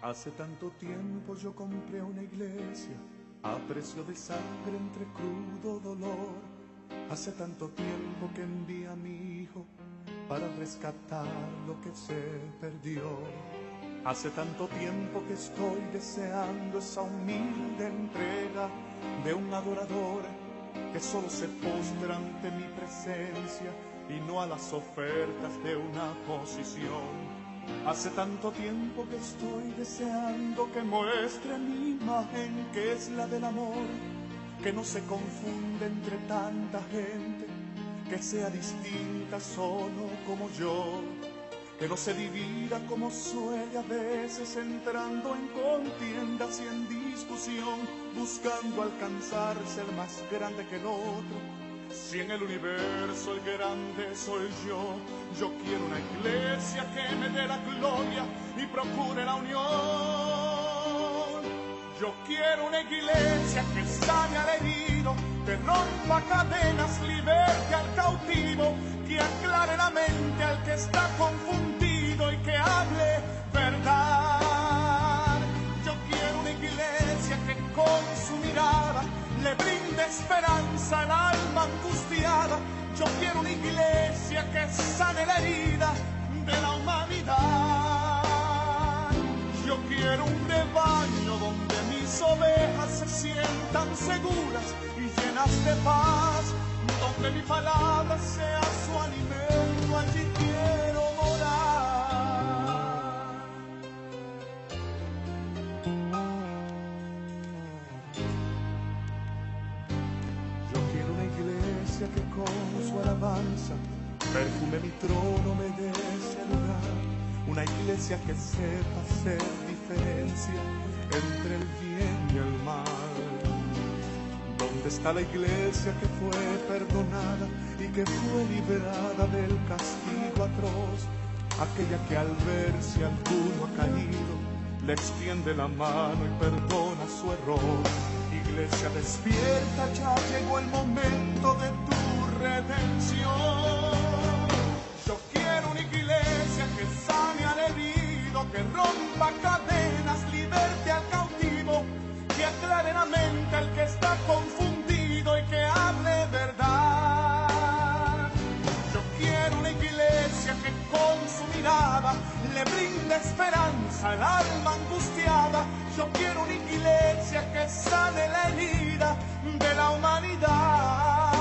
Hace tanto tiempo yo compré una iglesia a precio de sangre entre crudo dolor. Hace tanto tiempo que envié a mi hijo para rescatar lo que se perdió. Hace tanto tiempo que estoy deseando esa humilde entrega de un adorador que solo se postra ante mi presencia y no a las ofertas de una posición. Hace tanto tiempo que estoy deseando que muestre mi imagen, que es la del amor, que no se confunde entre tanta gente, que sea distinta solo como yo, que no se divida como suele a veces, entrando en contiendas y en discusión, buscando alcanzar ser más grande que el otro. Si en el universo el grande soy yo quiero una iglesia que me dé la gloria y procure la unión. Yo quiero una iglesia que sane al herido, que rompa cadenas, liberte al cautivo, que aclare la mente al que está confundido y que hable verdad. Yo quiero una iglesia que con su mirada le brinde esperanza al alma angustiada. Yo quiero una iglesia que sane la herida de la humanidad. Yo quiero un rebaño donde mis ovejas se sientan seguras y llenas de paz, donde mi palabra sea su alimento, allí quiero morar. Yo quiero una iglesia que con su alabanza perfume mi trono, me dé ese lugar. Una iglesia que sepa hacer diferencia entre el bien y el mal. ¿Dónde está la iglesia que fue perdonada y que fue liberada del castigo atroz? Aquella que al ver si alguno ha caído le extiende la mano y perdona su error. Iglesia despierta, ya llegó el momento de tu redención. Yo quiero una iglesia que sane al herido, que rompa cadenas, liberte al cautivo, que aclare la mente al que está confundido y que hable verdad. Yo quiero una iglesia que con su mirada le brinde esperanza al alma angustiada. Yo quiero una iglesia que sane la herida de la humanidad.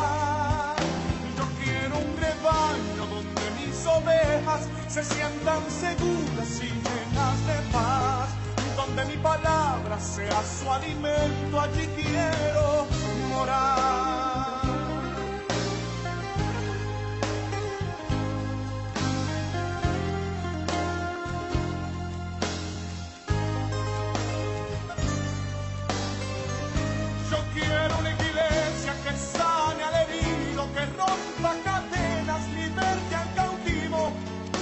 Yo quiero un rebaño donde mis ovejas se sientan seguras y llenas de paz, donde mi palabra sea su alimento, allí quiero morar. Yo quiero una iglesia que sane al herido, que rompa cadenas, liberte al cautivo,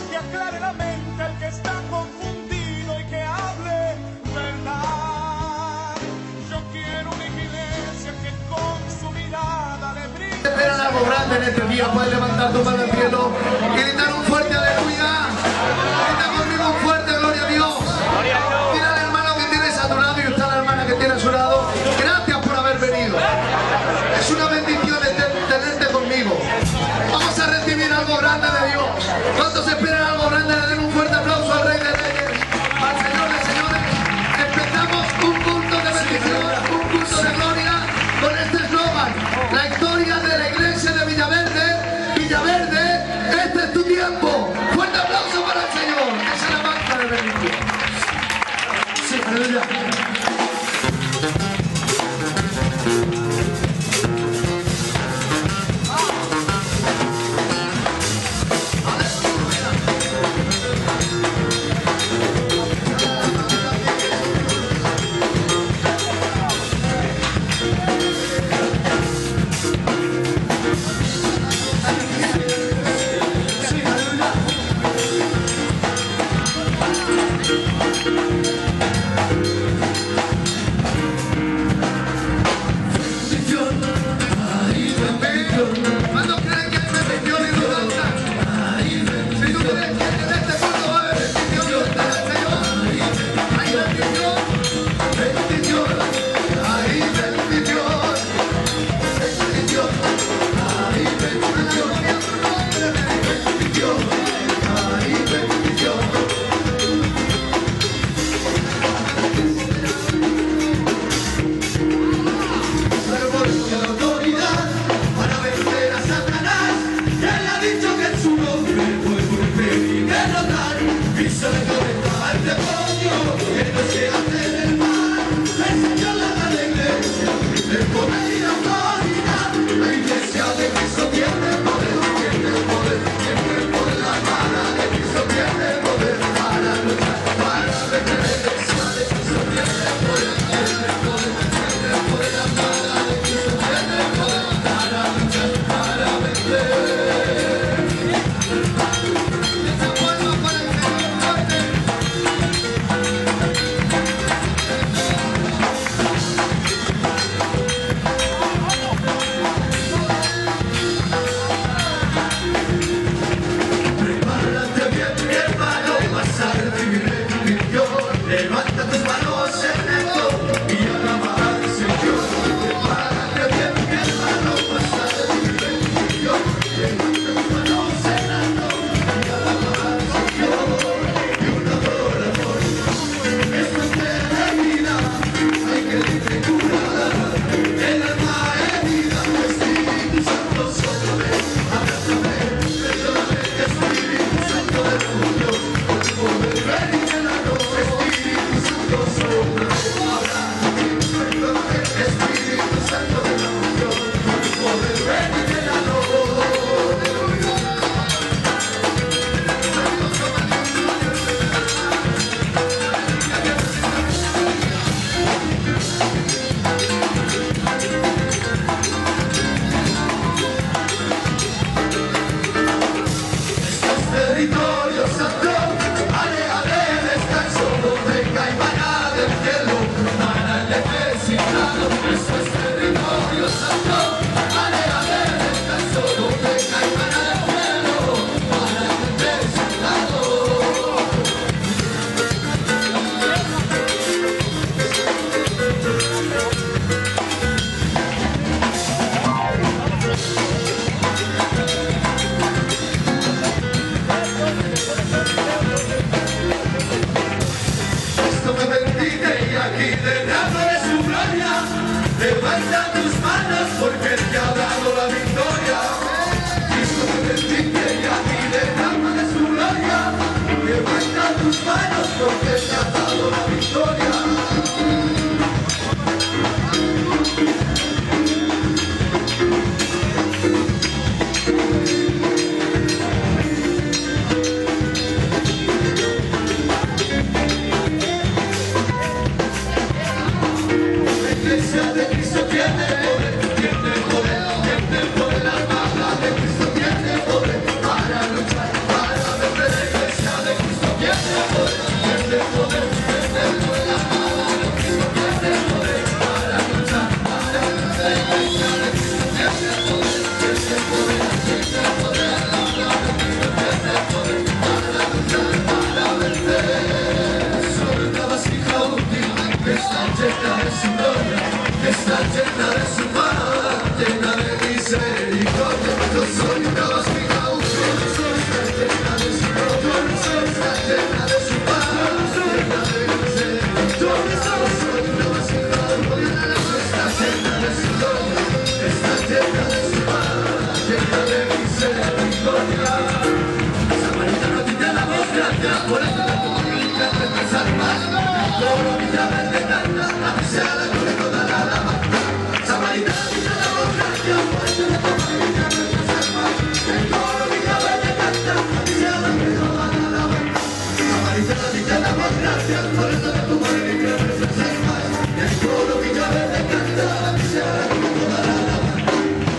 que aclare la mente al que está confundido y que hable verdad. Yo quiero una iglesia que con su mirada le brinde. Esperan algo grande en este día. Puedes levantar tu mano al cielo y gritar un fuerte aleluya. Grita conmigo un fuerte gloria a Dios. Mira al hermano que tienes a tu lado y está la hermana que tiene a su lado. Gracias por haber venido. Es una bendición tenerte conmigo. Vamos a recibir algo grande de Dios. ¿Cuántos esperan algo grande? Le den un fuerte aplauso al Rey de Reyes, al Señor de Señores. Empezamos un culto de bendición, un culto de gloria con este eslogan: la historia de la iglesia de Villaverde. Villaverde, este es tu tiempo. Fuerte aplauso para el Señor. Esa es la marca de bendición. Sí, aleluya. tus manos en esto y alaba al Señor. Prepárate bien, mi hermano, pasa de nivel. Levanta tus manos en alto y alaba al Señor. Y un adorador. Esto es de vida, hay que libre curada. El alma herida, Espíritu Santo, sóplame, abrázame, perdóname, Espíritu Santo del mundo. Poder ver y llenarlo, Espíritu Santo, sóplame, abrázame, perdóname, Espíritu Santo del mundo. Poder ver y llenarlo. Territorio santo, ale, ale, descanso, donde cae maná del cielo, maná el necesitado. Eso es territorio santo, ale, ale, descanso, donde cae maná del cielo, maná el necesitado. Cristo me bendice y aquí derrama de su gloria. Levanta tus manos porque Él te ha dado la victoria. Cristo me bendice y aquí derrama de su gloria. Levanta tus manos porque Él te ha dado la victoria. La iglesia de Cristo tiene poder, tiene poder, tiene poder. La palabra de Cristo tiene poder para luchar, para vencer. La iglesia de Cristo tiene poder, tiene poder, tiene poder. La palabra de Cristo tiene poder para luchar, para vencer. La iglesia de Cristo tiene poder, tiene poder, tiene poder. La palabra de Cristo tiene poder para luchar, para vencer. Sobre la vasija última que está llena de su gloria, que está llena de su paz, llena de misericordia. Yo soy una vasija útil, está llena de su gloria, está llena de su paz, llena de misericordia. Yo soy una vasija útil, está llena de su gloria, está llena de su paz, llena de misericordia. Samaritano, a ti te damos gracias por este tanto que limpiaste nuestras almas. Coro Villaverde canta, a ti sea la gloria y toda la alabanza. Samaritano, a ti te damos gracias por este tanto que limpiaste nuestras almas. El coro Villaverde canta, a ti sea la gloria y toda la alabanza. Samaritano, a ti te damos gracias por este tanto que limpiaste nuestras almas. El coro Villaverde canta, a ti sea la gloria y toda la alabanza.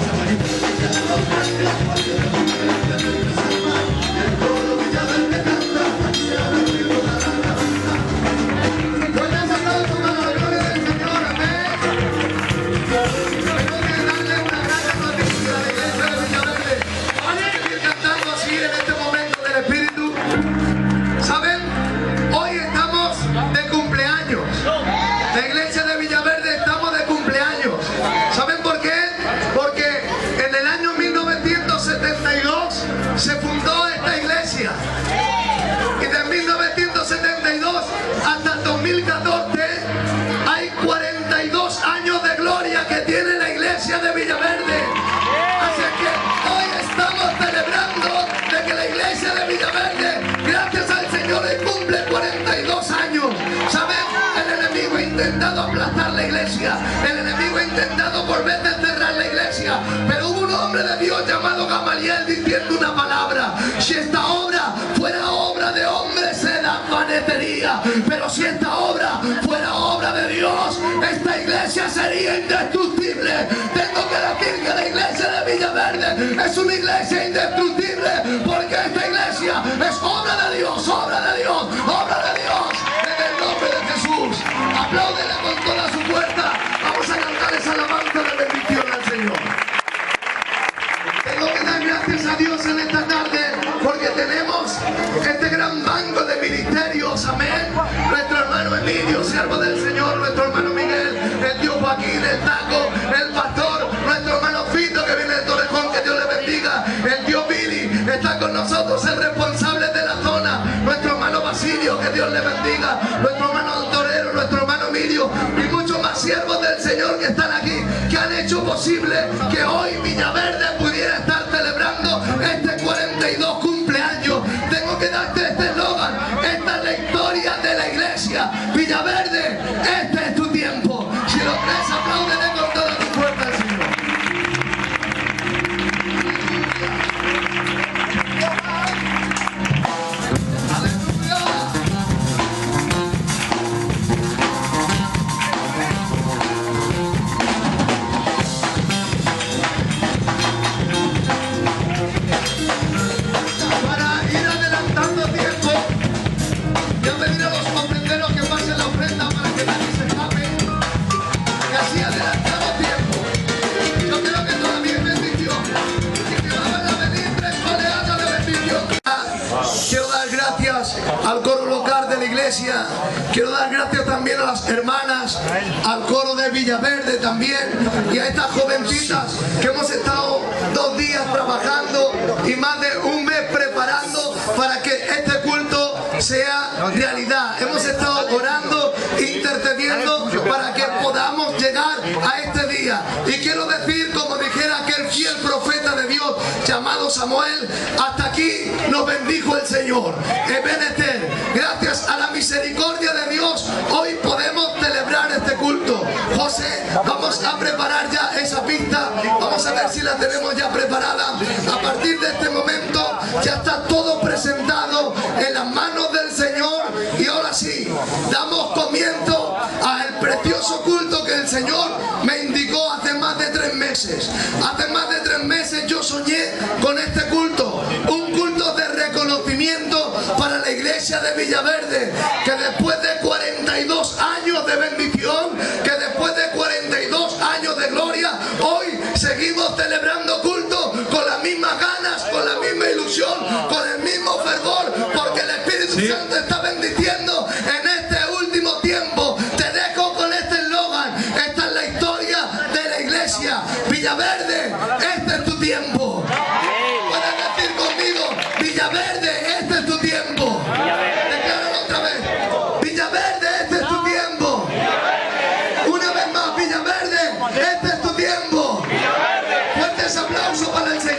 Samaritano, a ti te damos gracias por este tanto que limpiaste nuestras almas. El coro Villaverde canta, a ti sea la gloria y toda la alabanza. Pueden sacar su mano a la gloria del Señor, amén. Tengo que darle una gran noticia a la iglesia de Villaverde. Vamos a seguir cantando así en este momento del Espíritu. ¿Saben? Hoy estamos de cumpleaños. La iglesia de Villaverde estamos de cumpleaños. ¿Saben por qué? Porque en el año 1972 se fundó esta iglesia. Y de 1972 hasta el 2014 hay 42 años de gloria que tiene la iglesia de Villaverde. Así que hoy estamos celebrando de que la iglesia de Villaverde, gracias al Señor, cumple 42 años. ¿Saben? El enemigo ha intentado aplastar la iglesia. El enemigo ha intentado volver a enterrar la iglesia. Pero hubo un hombre de Dios llamado Gamaliel diciendo una palabra: si esta obra fuera obra de hombres será manetería, pero si esta obra fuera obra de Dios, esta iglesia sería indestructible. Tengo que decir que la iglesia de Villaverde es una iglesia indestructible, porque esta iglesia es obra de Dios, obra de Dios, obra de Dios. En el nombre de Jesús, apláudele con toda su fuerza. Vamos a cantar esa alabanza de bendición al Señor. Tengo que dar gracias a Dios en esta tarde porque tenemos este gran banco de ministerios, amén. Nuestro hermano Emilio, siervo del Señor, nuestro hermano Miguel, el tío Joaquín, el Taco, el pastor, nuestro hermano Fito que viene de Torrejón, que Dios le bendiga, el tío Billy está con nosotros, el responsable de la zona, nuestro hermano Basilio, que Dios le bendiga, nuestro hermano Torero, nuestro hermano Emilio y muchos más siervos del Señor que están aquí, que han hecho posible que hoy Villaverde pudiera estar celebrando este 42 cumpleaños. Tengo que darte este eslogan: esta es la historia de la iglesia. Villaverde, este es tu tiempo. Si lo crees, apláudele con toda tu fuerza al Señor. Al coro local de la iglesia, quiero dar gracias también a las hermanas, al coro de Villaverde también y a estas jovencitas que hemos estado 2 días trabajando y más de un mes preparando para que este culto sea realidad. Hemos estado orando, intercediendo para que podamos llegar a este día. Y quiero decir, como dijera aquel fiel profeta de Dios llamado Samuel, hasta aquí nos bendijo el Señor. Ebenezer, gracias a la misericordia de Dios, hoy podemos celebrar este culto. José, vamos a preparar ya esa pista, vamos a ver si la tenemos ya preparada. A partir de este momento ya está todo presentado en las manos del Señor y ahora sí, damos comienzo al precioso culto que el Señor me indicó hace más de 3 meses. Hace más de 3 meses yo soñé con este culto, un culto de reconocimiento para la iglesia de Villaverde, que después de 42 años de bendición, que después de 42 años de gloria, hoy seguimos celebrando culto con las mismas ganas, con la misma ilusión, con el mismo fervor, porque el Espíritu Santo está bendiciendo en este último tiempo. Te dejo con este eslogan: esta es la historia de la iglesia. Villaverde, este es tu tiempo. Puedes decir conmigo: Villaverde, este es tu tiempo. Decláralo otra vez: Villaverde, este es tu tiempo. Una vez más: Villaverde, este es tu tiempo. Fuertes aplausos para el Señor.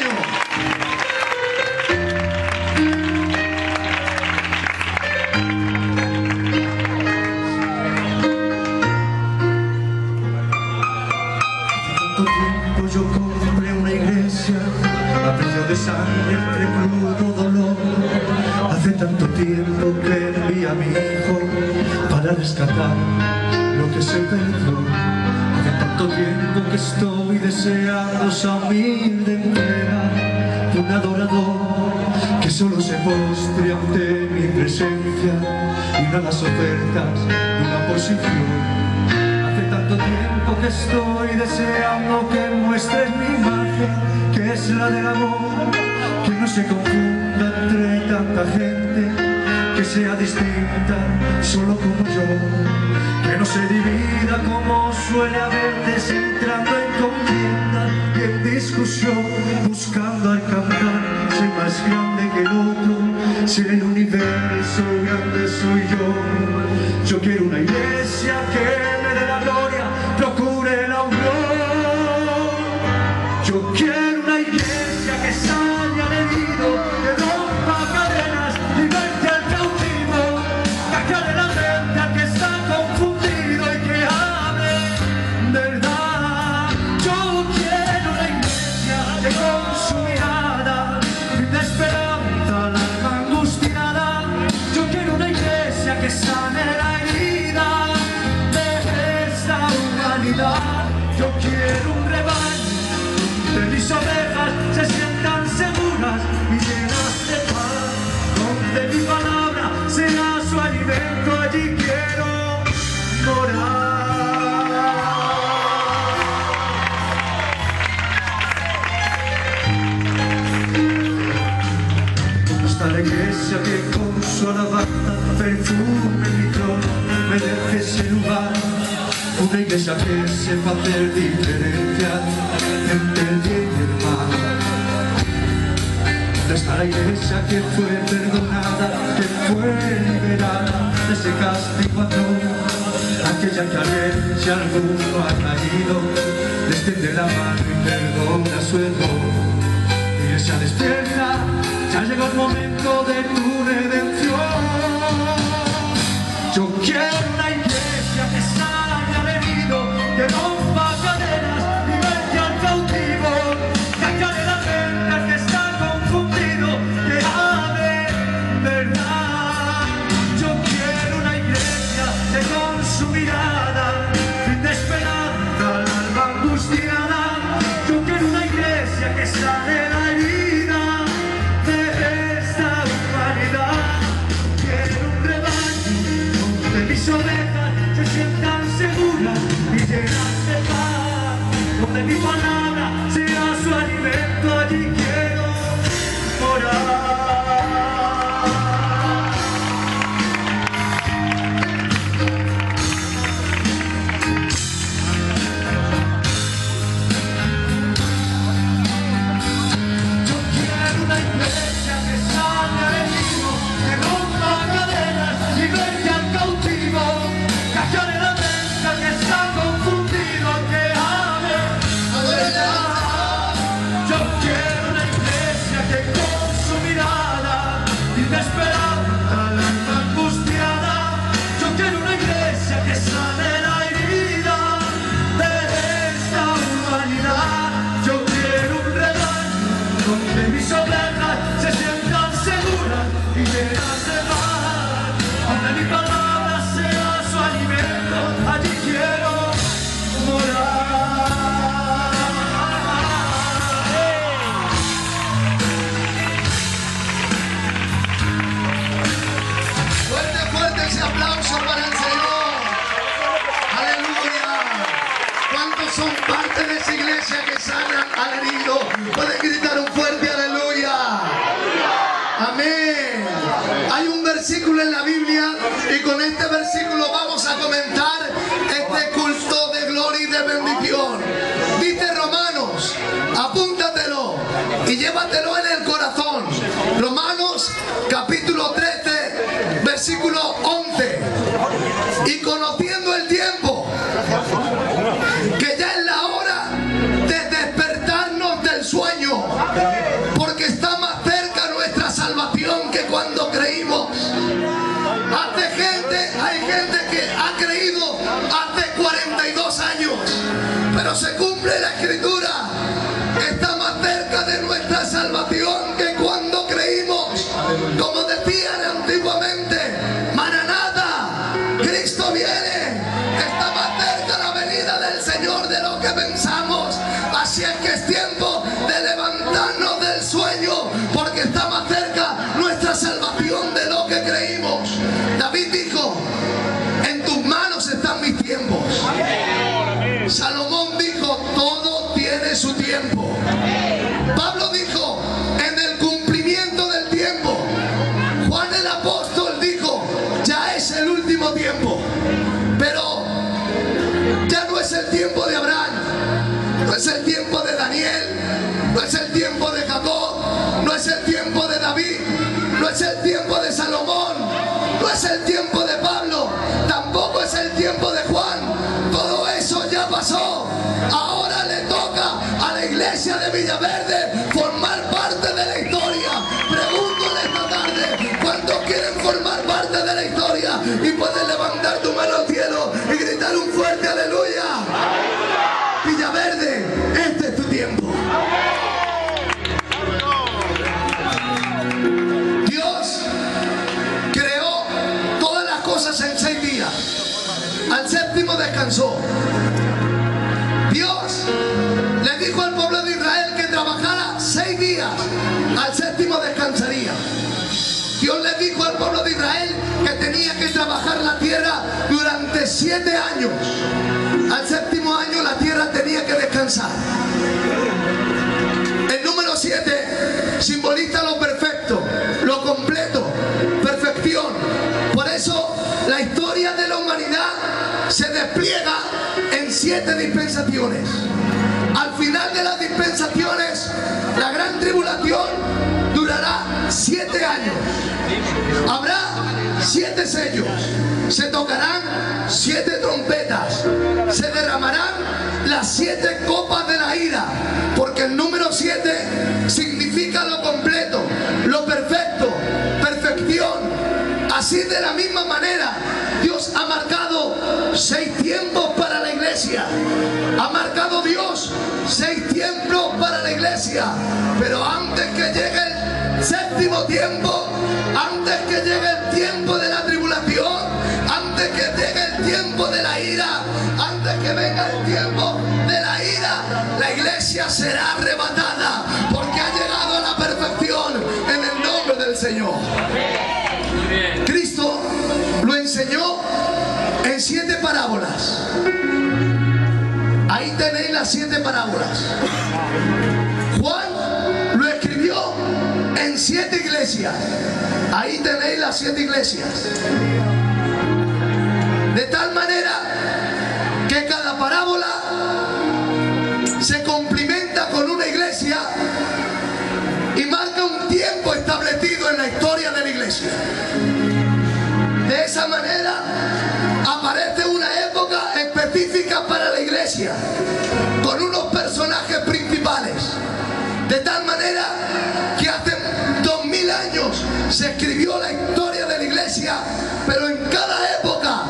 Yo compré una iglesia a precio de sangre, entre crudo dolor. Hace tanto tiempo que envié a mi hijo para rescatar lo que se perdió. Hace tanto tiempo que estoy deseando esa humilde entrega de un adorador que solo se postre ante mi presencia y no hagas ofertas de una posición. Hace tanto tiempo que estoy deseando que muestres mi imagen, que es la del amor, que no se confunda entre tanta gente, que sea distinta solo como yo, que no se divida como suele haber, entrando en contienda y en discusión, buscando alcanzar ser más grande que el otro. Si en el universo grande soy yo, yo quiero una iglesia que me dé la gloria, procure la unión. Yo quiero una iglesia que salga del herido, que rompa cadenas, liberte al cautivo, que aclare la mente al que está confundido y que hable verdad. Yo quiero una iglesia que con su mirada brinde esperanza al alma angustiada. Yo quiero una iglesia que sane la herida de lugar, una iglesia que sepa hacer diferencia entre el bien y el mal. ¿Dónde está la iglesia que fue perdonada, que fue liberada de ese castigo atroz? Aquella que al ver si alguno ha caído, le extiende la mano y perdona su error. Iglesia despierta, ya llegó el momento de tu redención. Yo quiero una iglesia que sane al herido, que rompa cadenas, liberte al cautivo, que aclare la mente al que está confundido, que ame verdad. Yo quiero una iglesia que con su mirada brinde esperanza al alma angustiada. Yo quiero una iglesia que sane la herida de esta humanidad. Quiero un rebaño donde mis ovejas se sientan seguras y llenas de paz, donde mi palabra sea su alimento. Allí quiero morar. Son parte de esa iglesia que sana al herido. Pueden gritar un fuerte aleluya. Amén. Hay un versículo en la Biblia y con este versículo vamos a comentar este culto de gloria y de bendición. Dice Romanos, apúntatelo y llévatelo en el corazón. Romanos capítulo 13, versículo 11. Y conociendo el tiempo, que ya es la hora de despertarnos del sueño, porque está más cerca nuestra salvación que cuando creímos. Hay gente que ha creído hace 42 años, pero se cumple la escritura, está más cerca de nuestra salvación que cuando creímos. Como decían antiguamente, Maranatha, Cristo viene. Está más cerca la venida del Señor de lo que pensamos. Así es que es tiempo de levantarnos del sueño, porque está más cerca nuestra salvación de lo que creímos. David dijo, en tus manos están mis tiempos. Salomón dijo, todo tiene su tiempo. Pablo dijo, en el cumplimiento del tiempo. Juan el apóstol dijo, ya es el último tiempo. Pero ya no es el tiempo de Abraham, no es el tiempo de Daniel, no es el tiempo de Jacob, no es el tiempo de David, no es el tiempo de Salomón, no es el tiempo de Pablo, tampoco es el tiempo de Juan. Todo eso ya pasó. Ahora le toca a la iglesia de Villaverde formar parte de la historia. Pregúntale esta tarde, ¿cuántos quieren formar parte de la historia? Y puedes levantar tu mano al cielo y gritar un fuerte aleluya. Villaverde, este es tu tiempo. Dios creó todas las cosas en 6 días. Al séptimo descansó. Dios le dijo al pueblo de Israel que trabajara 6 días. Al séptimo descansaría. Dios le dijo al pueblo de Israel que tenía que trabajar la tierra durante 7 años. Al séptimo año la tierra tenía que descansar. El número 7 simboliza lo perfecto, lo completo, perfección. Por eso la historia de la humanidad se despliega en 7 dispensaciones. Al final de las dispensaciones, la gran tribulación durará 7 años. Habrá 7 sellos, se tocarán 7 trompetas, se derramarán las 7 copas de la ira, porque el número 7 significa lo completo, lo perfecto, perfección. Así, de la misma manera, Dios ha marcado 6 tiempos para la iglesia. Ha marcado Dios 6 tiempos para la iglesia. Pero antes que llegue el 7º tiempo, antes que llegue el tiempo de la tribulación, antes que llegue el tiempo de la ira, antes que venga el tiempo de la ira, la iglesia será arrebatada, porque ha llegado a la perfección en el nombre del Señor. Cristo lo enseñó en 7 parábolas. Ahí tenéis las 7 parábolas. Juan lo escribió en 7 iglesias. Ahí tenéis las 7 iglesias. De tal manera que cada parábola se complementa con una iglesia y marca un tiempo establecido en la historia de la iglesia. De esa manera aparece una época específica para la iglesia, con unos personajes principales. De tal manera que hace 2000 años se escribió la historia de la iglesia, pero en cada época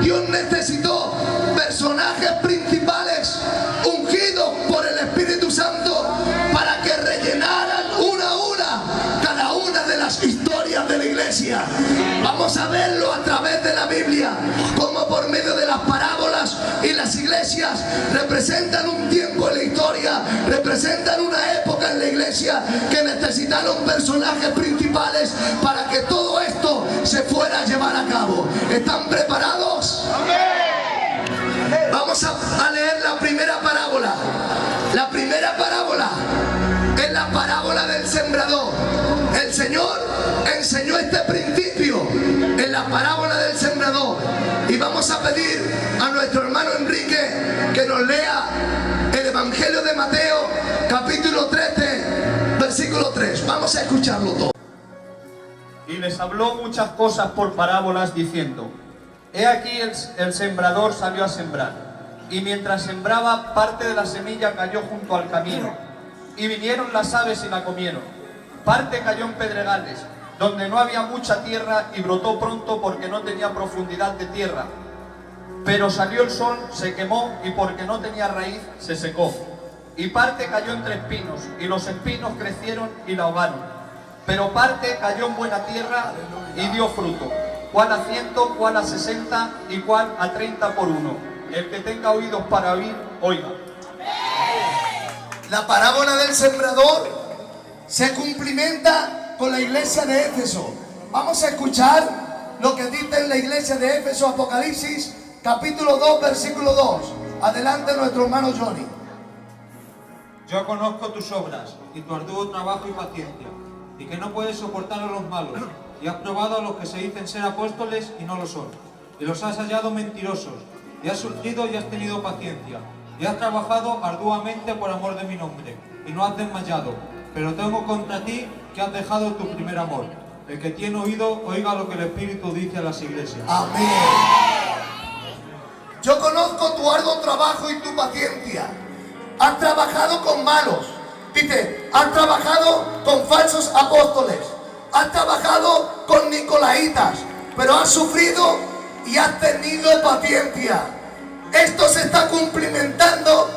Dios necesitó personajes principales ungidos por el Espíritu Santo para que rellenaran una a una cada una de las historias de la iglesia. Vamos a verlo a través de la Biblia, como por medio de las parábolas y las iglesias representan un tiempo en la historia, representan una época en la iglesia que necesitaron personajes principales para que todo esto se fuera a llevar a cabo. ¿Están preparados? Vamos a leer la primera parábola. La primera parábola es la parábola del sembrador. El Señor enseñó este principio en la parábola del sembrador. Y vamos a pedir a nuestro hermano Enrique que nos lea el Evangelio de Mateo, capítulo 13, versículo 3. Vamos a escucharlo todo. Y les habló muchas cosas por parábolas, diciendo: He aquí el sembrador salió a sembrar, y mientras sembraba, parte de la semilla cayó junto al camino, y vinieron las aves y la comieron. Parte cayó en pedregales, donde no había mucha tierra, y brotó pronto porque no tenía profundidad de tierra. Pero salió el sol, se quemó, y porque no tenía raíz, se secó. Y parte cayó entre espinos, y los espinos crecieron y la ahogaron. Pero parte cayó en buena tierra y dio fruto, cuál a 100, cuál a 60 y cuál a 30 por uno. El que tenga oídos para oír, oiga. La parábola del sembrador se cumplimenta con la iglesia de Éfeso. Vamos a escuchar lo que dice en la iglesia de Éfeso, Apocalipsis, capítulo 2, versículo 2. Adelante nuestro hermano Johnny. Yo conozco tus obras y tu arduo trabajo y paciencia, y que no puedes soportar a los malos, y has probado a los que se dicen ser apóstoles y no lo son, y los has hallado mentirosos, y has sufrido y has tenido paciencia, y has trabajado arduamente por amor de mi nombre, y no has desmayado. Pero tengo contra ti que has dejado tu primer amor. El que tiene oído, oiga lo que el Espíritu dice a las iglesias. Amén. Yo conozco tu arduo trabajo y tu paciencia. Has trabajado con malos. Dice, has trabajado con falsos apóstoles. Has trabajado con nicolaitas. Pero has sufrido y has tenido paciencia. Esto se está cumplimentando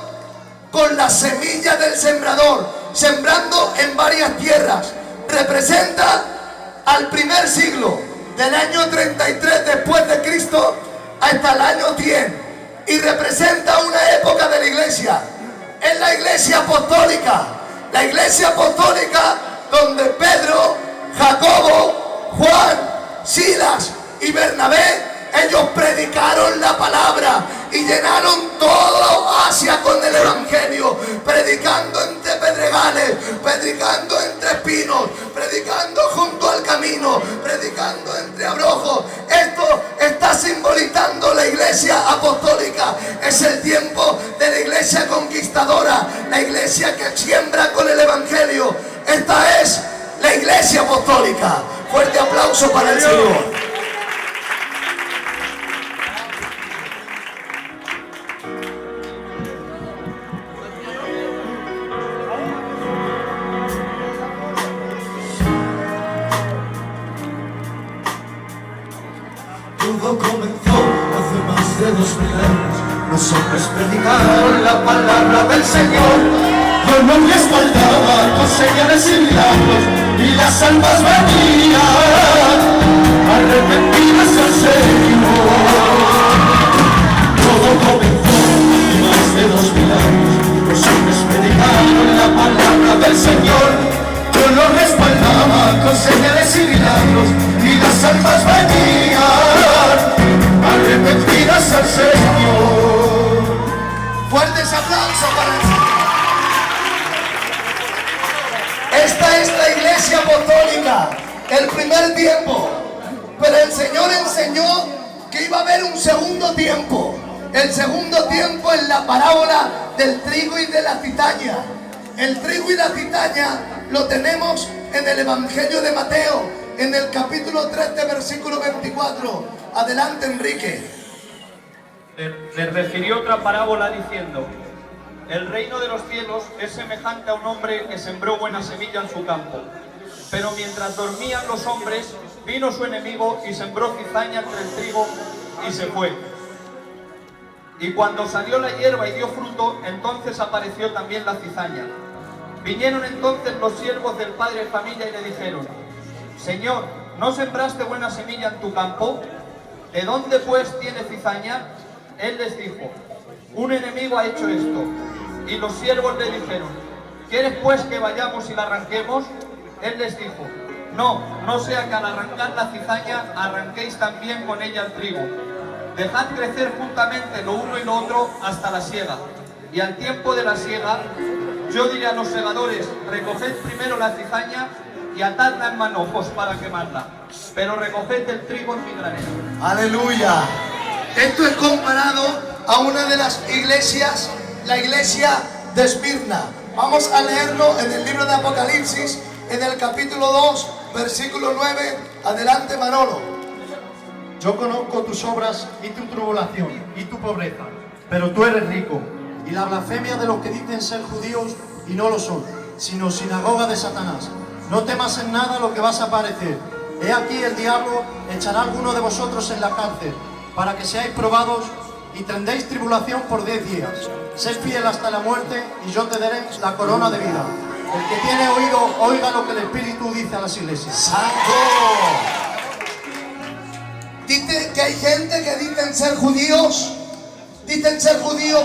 con la semilla del sembrador, sembrando en varias tierras. Representa al primer siglo, del año 33 después de Cristo hasta el año 100, y representa una época de la iglesia. Es la iglesia apostólica donde Pedro, Jacobo, Juan, Silas y Bernabé, ellos predicaron la palabra y llenaron todo Asia con el evangelio, predicando entre pedregales pedregales, predicando entre espinos, predicando junto al camino, predicando entre abrojos. Esto está simbolizando la iglesia apostólica. Es el tiempo de la iglesia conquistadora, la iglesia que siembra con el evangelio. Esta es la iglesia apostólica. Fuerte aplauso para el Señor. Todo comenzó hace más de 2000 años. Los hombres predicaron la palabra del Señor. Dios nos respaldaba con señales y milagros, y las almas venían arrepentidas al Señor. Todo comenzó hace más de 2000 años. Los hombres predicaron la palabra del Señor. Dios nos respaldaba con señales y milagros, y las almas venían arrepentidas al Señor. Fuertes aplausos para el Señor. Esta es la iglesia apostólica, el primer tiempo. Pero el Señor enseñó que iba a haber un segundo tiempo. El segundo tiempo es la parábola del trigo y de la cizaña. El trigo y la cizaña lo tenemos en el Evangelio de Mateo, en el capítulo 3, versículo 24. Adelante, Enrique. Le refirió otra parábola diciendo: el reino de los cielos es semejante a un hombre que sembró buena semilla en su campo. Pero mientras dormían los hombres, vino su enemigo y sembró cizaña entre el trigo y se fue. Y cuando salió la hierba y dio fruto, entonces apareció también la cizaña. Vinieron entonces los siervos del padre de familia y le dijeron: Señor, ¿no sembraste buena semilla en tu campo? ¿De dónde pues tiene cizaña? Él les dijo: un enemigo ha hecho esto. Y los siervos le dijeron: ¿quieres pues que vayamos y la arranquemos? Él les dijo: no sea que al arrancar la cizaña arranquéis también con ella el trigo. Dejad crecer juntamente lo uno y lo otro hasta la siega. Y al tiempo de la siega, yo diré a los segadores: recoged primero la cizaña y atadla en manojos para quemarla, pero recoged el trigo en mi granero. Aleluya. Esto es comparado a una de las iglesias, la iglesia de Esmirna. Vamos a leerlo en el libro de Apocalipsis, en el capítulo 2, versículo 9. Adelante, Manolo. Yo conozco tus obras y tu tribulación y tu pobreza, pero tú eres rico. Y la blasfemia de los que dicen ser judíos y no lo son, sino sinagoga de Satanás. No temas en nada lo que vas a padecer. He aquí el diablo echará a alguno de vosotros en la cárcel, para que seáis probados y tendréis tribulación por 10 días. Sed fiel hasta la muerte y yo te daré la corona de vida. El que tiene oído, oiga lo que el Espíritu dice a las iglesias. ¡Santo! Dice que hay gente que dicen ser judíos,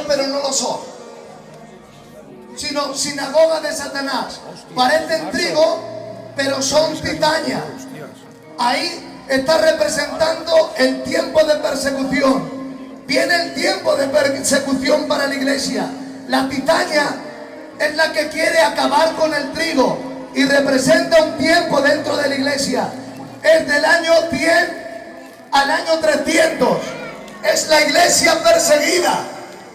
pero no lo son, sino sinagoga de Satanás. Parecen trigo, pero son cizaña. Ahí está representando el tiempo de persecución. Viene el tiempo de persecución para la iglesia. La cizaña es la que quiere acabar con el trigo y representa un tiempo dentro de la iglesia. Es del año 100 al año 300. Es la iglesia perseguida,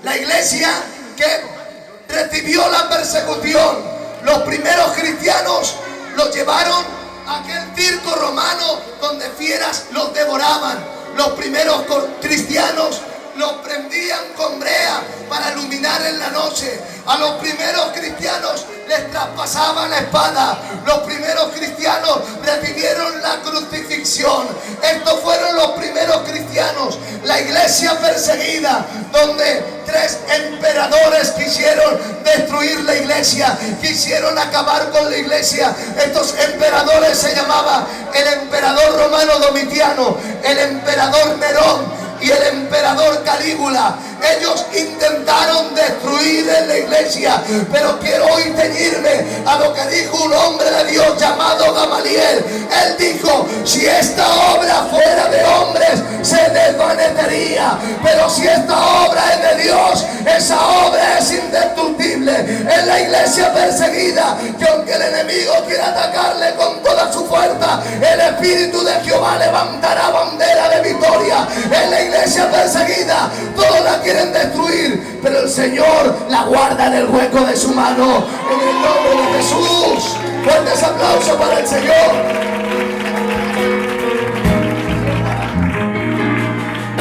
la iglesia que recibió la persecución. Los primeros cristianos los llevaron a aquel circo romano donde fieras los devoraban. Los primeros cristianos los prendían con brea para iluminar en la noche. A los primeros cristianos les traspasaban la espada. Los primeros cristianos recibieron la crucifixión. Estos fueron los primeros cristianos. La iglesia perseguida, donde 3 emperadores quisieron destruir la iglesia, quisieron acabar con la iglesia. Estos emperadores se llamaban el emperador romano Domitiano, el emperador Nerón y el emperador Calígula. Ellos intentaron destruir en la iglesia, pero quiero hoy ceñirme a lo que dijo un hombre de Dios llamado Gamaliel. Él dijo: si esta obra fuera de hombres se desvanecería, pero si esta obra es de Dios, esa obra es indestructible. insensible, es la iglesia perseguida, que aunque el enemigo quiera atacarle con toda su fuerza, el Espíritu de Jehová levantará bandera de victoria. Es la iglesia perseguida, todos la quieren destruir, pero el Señor la guarda en el hueco de su mano, en el nombre de Jesús. Fuertes aplausos para el Señor.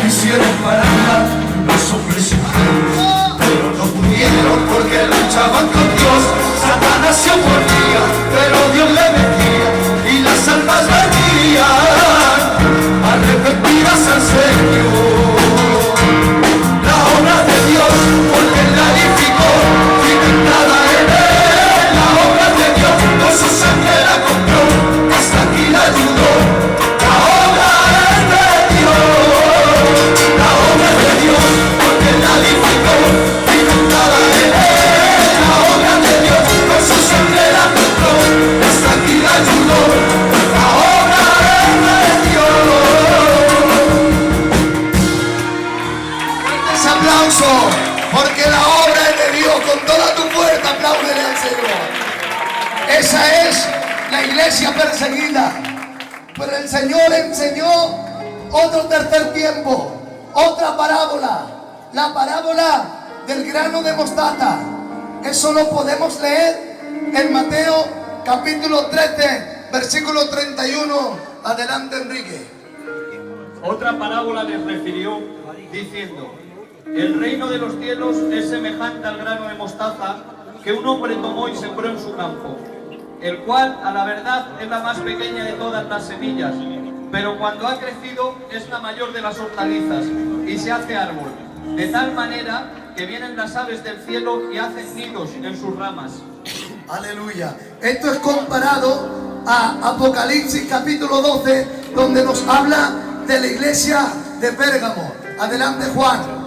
Quisieron pararla los hombres y mujeres, pero no pudieron porque luchaban con Dios. Satanás se oponía, pero Dios le metía y las almas venían arrepentidas al Señor. La obra de Dios, porque Él la edificó, cimentada en Él. La obra de Dios, con su sangre la compró, hasta aquí la ayudó. La obra es de Dios, la obra de Dios, porque Él la edificó, cimentada en Él. La obra de Dios, con su sangre la compró, hasta aquí la ayudó. La obra es de Dios. Fuertes aplausos, porque la obra es de Dios. Con toda tu fuerza, apláudele al Señor. Esa es la iglesia perseguida. Pero el Señor enseñó otro tercer tiempo, otra parábola, la parábola del grano de mostaza. Eso lo podemos leer en Mateo capítulo 13, versículo 31. Adelante, Enrique. Otra parábola les refirió, diciendo: el reino de los cielos es semejante al grano de mostaza que un hombre tomó y sembró en su campo, el cual a la verdad es la más pequeña de todas las semillas, pero cuando ha crecido es la mayor de las hortalizas y se hace árbol, de tal manera que vienen las aves del cielo y hacen nidos en sus ramas. Aleluya. Esto es comparado a Apocalipsis capítulo 12, donde nos habla de la iglesia de Pérgamo. Adelante, Juan.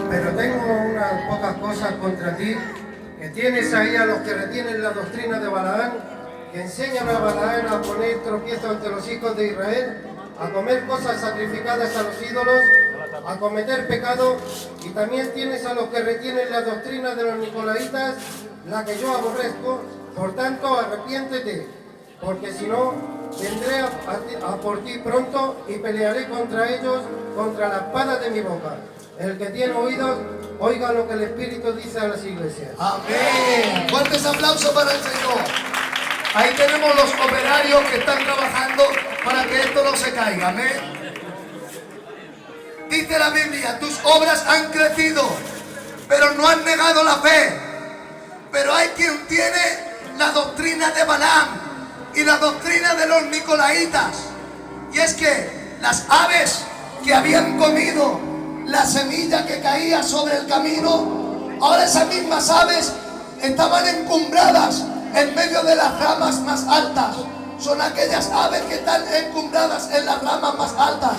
Pero tengo unas pocas cosas contra ti, que tienes ahí a los que retienen la doctrina de Balaán, que enseñan a Balaán a poner tropiezo ante los hijos de Israel, a comer cosas sacrificadas a los ídolos, a cometer pecado, y también tienes a los que retienen la doctrina de los nicolaitas, la que yo aborrezco. Por tanto, arrepiéntete, porque si no, vendré a por ti pronto y pelearé contra ellos, contra la espada de mi boca. El que tiene oídos, oiga lo que el Espíritu dice a las iglesias. Amén. Fuertes aplausos para el Señor. Ahí tenemos los operarios que están trabajando para que esto no se caiga. Amén. Dice la Biblia: tus obras han crecido, pero no han negado la fe. Pero hay quien tiene la doctrina de Balaam y la doctrina de los nicolaitas. Y es que las aves que habían comido la semilla que caía sobre el camino, ahora esas mismas aves estaban encumbradas en medio de las ramas más altas. Son aquellas aves que están encumbradas en las ramas más altas.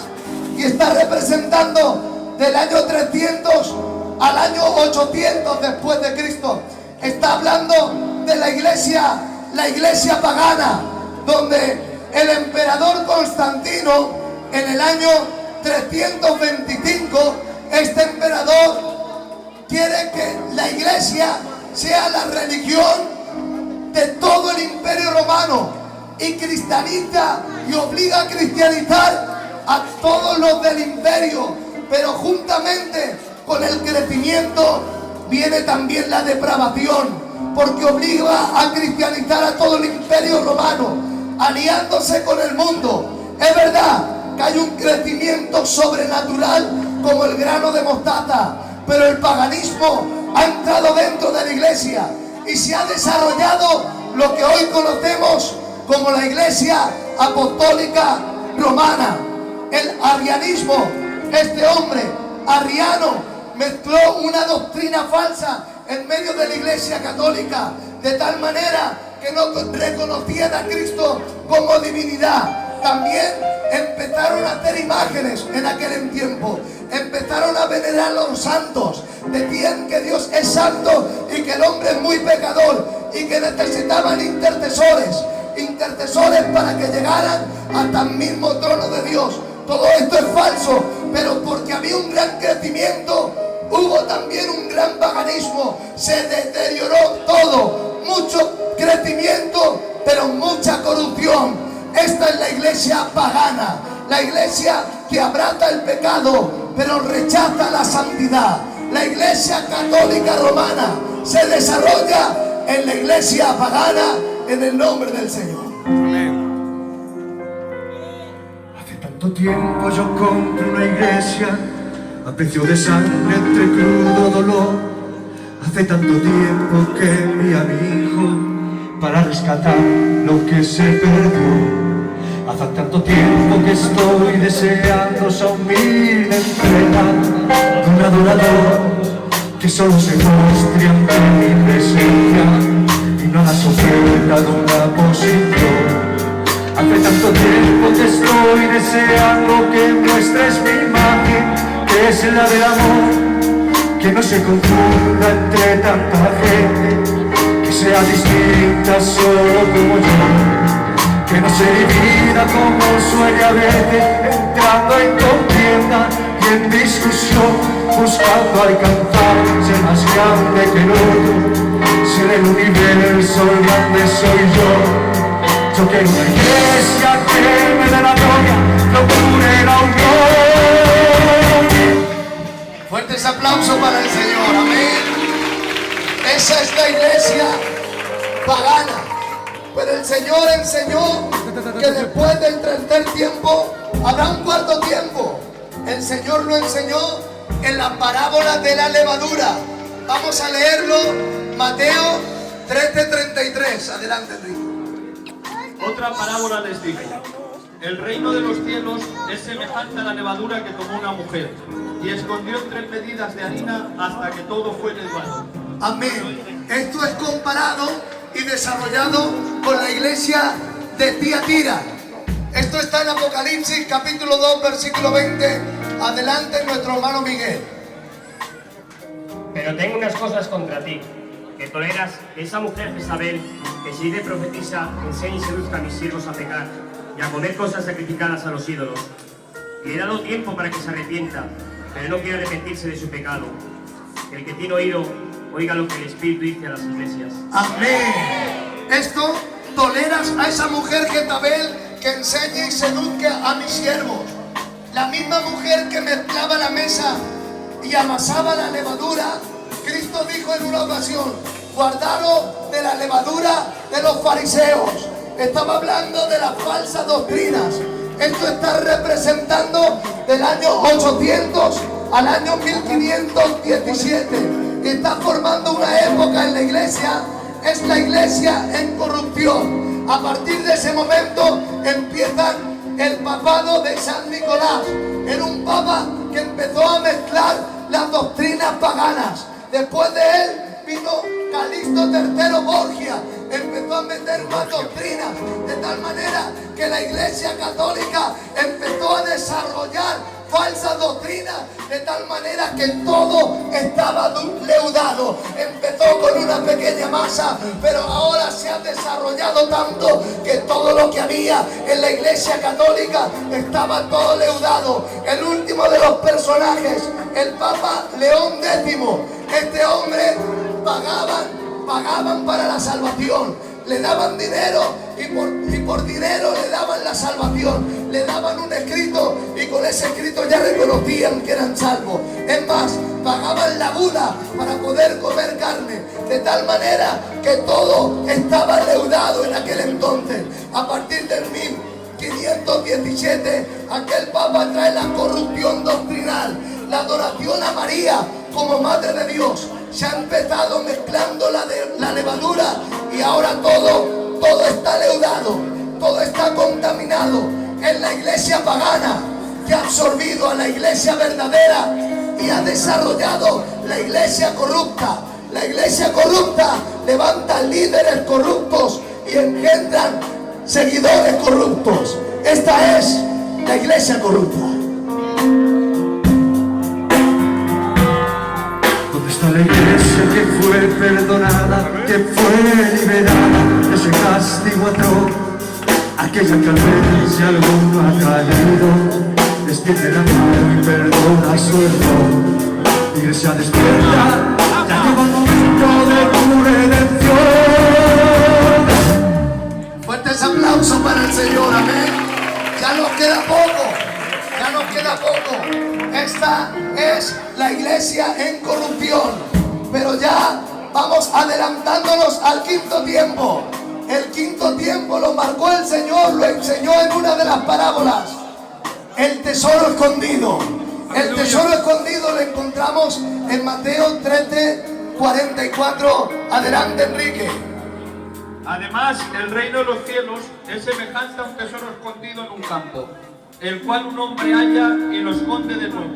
Y está representando del año 300 al año 800 después de Cristo. Está hablando de la iglesia pagana, donde el emperador Constantino, en el año 325, este emperador quiere que la iglesia sea la religión de todo el imperio romano y cristianiza y obliga a cristianizar a todos los del imperio. Pero juntamente con el crecimiento viene también la depravación, porque obliga a cristianizar a todo el imperio romano, aliándose con el mundo. Es verdad que hay un crecimiento sobrenatural como el grano de mostaza, pero el paganismo ha entrado dentro de la iglesia y se ha desarrollado lo que hoy conocemos como la iglesia apostólica romana. El arrianismo, este hombre arriano mezcló una doctrina falsa en medio de la iglesia católica, de tal manera que no reconocían a Cristo como divinidad. También empezaron a hacer imágenes en aquel tiempo, empezaron a venerar a los santos, decían que Dios es santo y que el hombre es muy pecador y que necesitaban intercesores para que llegaran hasta el mismo trono de Dios. Todo esto es falso, pero porque había un gran crecimiento hubo también un gran paganismo, se deterioró todo, mucho crecimiento, pero mucha corrupción. Esta es la iglesia pagana, la iglesia que abraza el pecado, pero rechaza la santidad. La iglesia católica romana se desarrolla en la iglesia pagana en el nombre del Señor. Hace tanto tiempo yo compré una iglesia a precio de sangre entre crudo dolor. Hace tanto tiempo que envié a mi hijo para rescatar lo que se perdió. Hace tanto tiempo que estoy deseando esa humilde entrega de un adorador que solo se muestre ante mi presencia y no haga oferta de una posición. Hace tanto tiempo que estoy deseando que muestres mi imagen, que es la del amor, que no se confunda entre tanta gente, que sea distinta solo como yo, que no se divida como suele a veces, entrando en contienda y en discusión, buscando alcanzar, ser más grande que el otro, ser el universo, el grande soy yo. Yo quiero una iglesia que me dé la gloria, procure la unión. Fuertes aplausos para el Señor, amén. Esa es la iglesia pagana. Pero el Señor enseñó que después del tercer tiempo habrá un cuarto tiempo. El Señor lo enseñó en la parábola de la levadura. Vamos a leerlo, Mateo 13:33. Adelante, Enrique. Otra parábola les dijo: el reino de los cielos es semejante a la levadura que tomó una mujer y escondió 3 medidas de harina hasta que todo fue leudado. Amén. Esto es comparado y desarrollado con la iglesia de Tiatira. Esto está en Apocalipsis capítulo 2 versículo 20. Adelante, nuestro hermano Miguel. Pero tengo unas cosas contra ti, que toleras esa mujer Jezabel, que si de profetiza, enseña y seduzca a mis siervos a pecar y a comer cosas sacrificadas a los ídolos. Le he dado tiempo para que se arrepienta, pero no quiere arrepentirse de su pecado. El que tiene oído, oiga lo que el Espíritu dice a las iglesias. Amén. Esto, toleras a esa mujer Jezabel que enseña y seduzca a mis siervos. La misma mujer que mezclaba la mesa y amasaba la levadura. Cristo dijo en una ocasión: guardaros de la levadura de los fariseos. Estaba hablando de las falsas doctrinas. Esto está representando del año 800 al año 1517. Está formando una época en la iglesia. Es la iglesia en corrupción. A partir de ese momento empiezan el papado de San Nicolás. Era un papa que empezó a mezclar las doctrinas paganas. Después de él vino Calixto III Borgia, empezó a meter más doctrinas, de tal manera que la iglesia católica empezó a desarrollar falsas doctrinas, de tal manera que todo estaba leudado. Empezó con una pequeña masa, pero ahora se ha desarrollado tanto que todo lo que había en la iglesia católica estaba todo leudado. El último de los personajes, el Papa León X, este hombre pagaban para la salvación, le daban dinero y por dinero le daban la salvación, le daban un escrito y con ese escrito ya reconocían que eran salvos. Es más, pagaban la bula para poder comer carne, de tal manera que todo estaba leudado en aquel entonces. A partir del 1517, aquel papa trae la corrupción doctrinal, la adoración a María como Madre de Dios. Se ha empezado mezclando la levadura y ahora todo está leudado, todo está contaminado. Es la iglesia pagana que ha absorbido a la iglesia verdadera y ha desarrollado la iglesia corrupta. La iglesia corrupta levanta líderes corruptos y engendran seguidores corruptos. Esta es la iglesia corrupta. La iglesia que fue perdonada, que fue liberada de ese castigo atroz, aquella que al ver si alguno ha caído, extiende la mano y perdona su error. Iglesia despierta, ya llegó el momento de tu redención. Fuertes aplausos para el Señor, amén. Ya nos queda poco, ya nos queda poco. Esta es la iglesia en corrupción, pero ya vamos adelantándonos al quinto tiempo. El quinto tiempo lo marcó el Señor, lo enseñó en una de las parábolas. El tesoro escondido. El tesoro escondido lo encontramos en Mateo 13:44. Adelante, Enrique. Además, el reino de los cielos es semejante a un tesoro escondido en un campo, el cual un hombre halla y lo esconde de nuevo.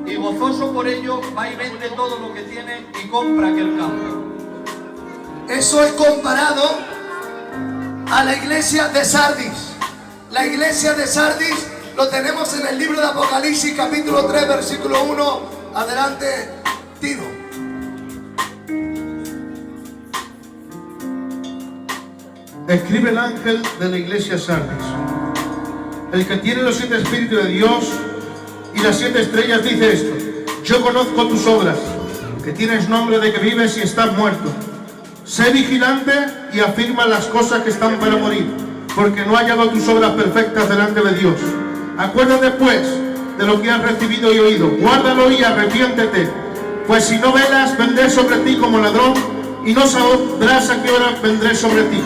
Y gozoso por ello va y vende todo lo que tiene y compra aquel campo. Eso es comparado a la iglesia de Sardis. La iglesia de Sardis lo tenemos en el libro de Apocalipsis, capítulo 3, versículo 1. Adelante, Tino. Escribe el ángel de la iglesia Sardis, el que tiene los 7 espíritus de Dios y las 7 estrellas, dice esto: yo conozco tus obras, que tienes nombre de que vives y estás muerto. Sé vigilante y afirma las cosas que están para morir, porque no ha hallado tus obras perfectas delante de Dios. Acuérdate pues de lo que has recibido y oído, guárdalo y arrepiéntete, pues si no velas, vendré sobre ti como ladrón, y no sabrás a qué hora vendré sobre ti.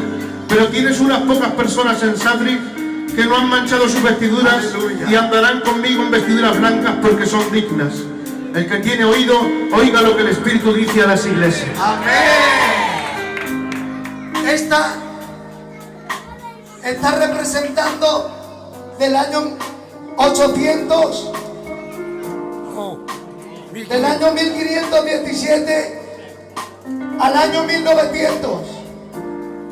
Pero tienes unas pocas personas en Sardis que no han manchado sus vestiduras y andarán conmigo en vestiduras blancas porque son dignas. El que tiene oído, oiga lo que el Espíritu dice a las iglesias. Amén. Esta está representando del año 800, del año 1517 al año 1900.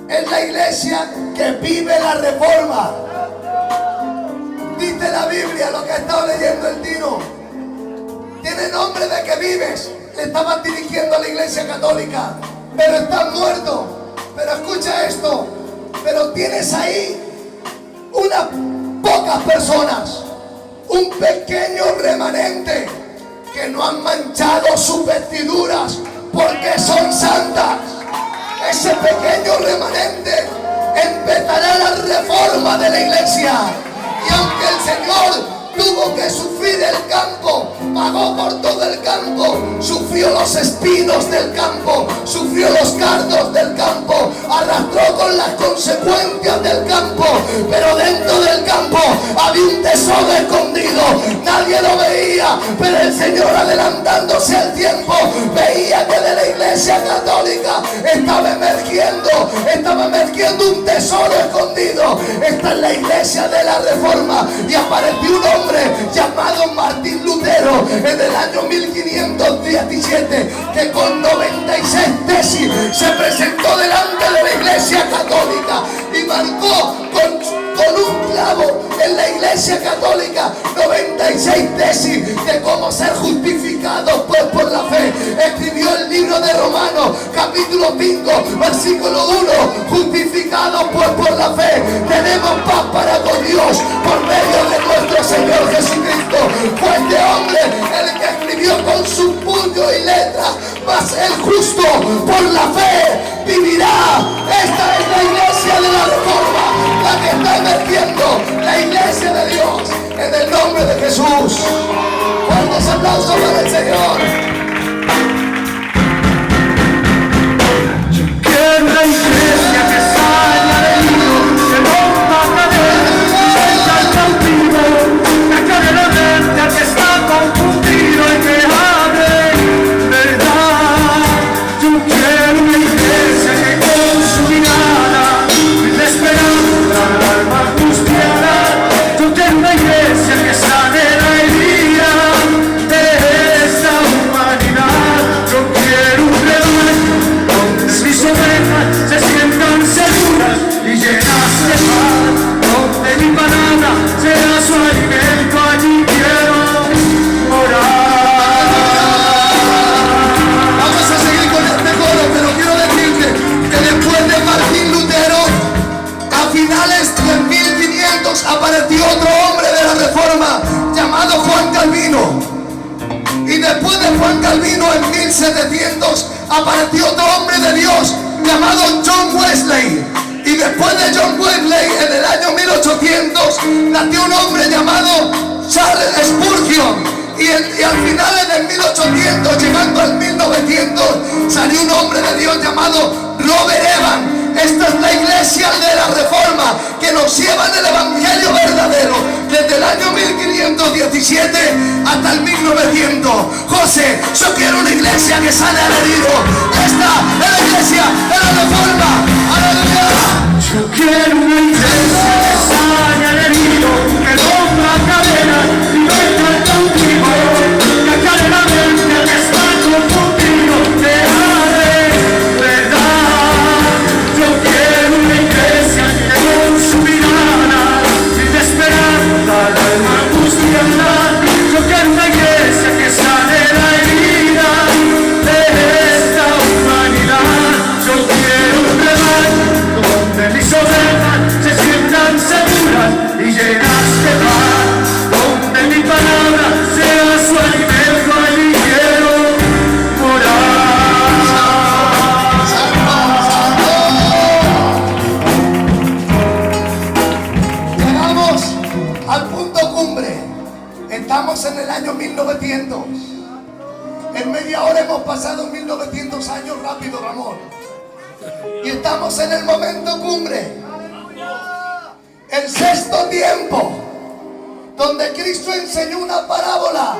Es la iglesia que vive la reforma. Dice la Biblia, lo que ha estado leyendo el Tino. Tiene nombre de que vives. Le estaban dirigiendo a la iglesia católica, pero estás muerto. Pero escucha esto. Pero tienes ahí unas pocas personas, un pequeño remanente que no han manchado sus vestiduras porque son santas. Ese pequeño remanente empezará la reforma de la iglesia. Y aunque el Señor tuvo que sufrir el campo, pagó por todo el campo, sufrió los espinos del campo, sufrió los cardos del campo, arrastró con las consecuencias del campo, pero dentro del campo había un tesoro escondido. Nadie lo veía, pero el Señor, adelantándose al tiempo, veía que de la iglesia católica estaba emergiendo un tesoro escondido. Esta es la iglesia de la reforma. Y apareció un hombre llamado Martín Lutero en el año 1517, que con 96 tesis se presentó delante de la iglesia católica y marcó con un clavo en la iglesia católica 96 tesis de cómo ser justificados pues por la fe. Escribió el libro de Romanos, capítulo 5, versículo 1: justificados pues por la fe, tenemos paz para con Dios por medio de nuestro Señor Jesucristo. Fue este hombre el que escribió con su puño y letra: mas el justo por la fe vivirá. Esta es la iglesia de la reforma, la que está emergiendo, la iglesia de Dios, en el nombre de Jesús. Fuertes aplausos para el Señor. Quiero una iglesia que salga del hilo, que rompa cadenas, que venga al cautivo, que aclare la mente al que está confundido y que hable verdad. Yo quiero una iglesia que con su mirada brinde esperanza al alma angustiada. Yo quiero una iglesia que sane la herida de esa humanidad. de Juan Calvino en 1700 apareció otro hombre de Dios llamado John Wesley. Y después de John Wesley, en el año 1800, nació un hombre llamado Charles Spurgeon. Y al final, en el 1800, llegando al 1900, salió un hombre de Dios llamado Robert Evans. Esta es la iglesia de la Reforma que nos lleva en el Evangelio verdadero desde el año 1517 hasta el 1900. José, yo quiero una iglesia que sane al herido. Esta es la iglesia de la Reforma. ¡Aleluya! Yo quiero una iglesia que sane al herido, que rompa cadenas y venga contigo, que aclare la mente que está confundido, que hable verdad. Yo quiero una iglesia que con su mirada brinde esperanza al alma angustiada. Yo quiero una iglesia que sane la herida de esta humanidad. Yo quiero un rebaño donde mis ovejas se sientan seguras y llenas de paz, donde mi palabra sea su alimento. Allí quiero morar. Llegamos al punto cumbre. Estamos en el año 1900. En media hora hemos pasado 1900 años rápido, Ramón. Y estamos en el momento cumbre. El sexto tiempo, donde Cristo enseñó una parábola.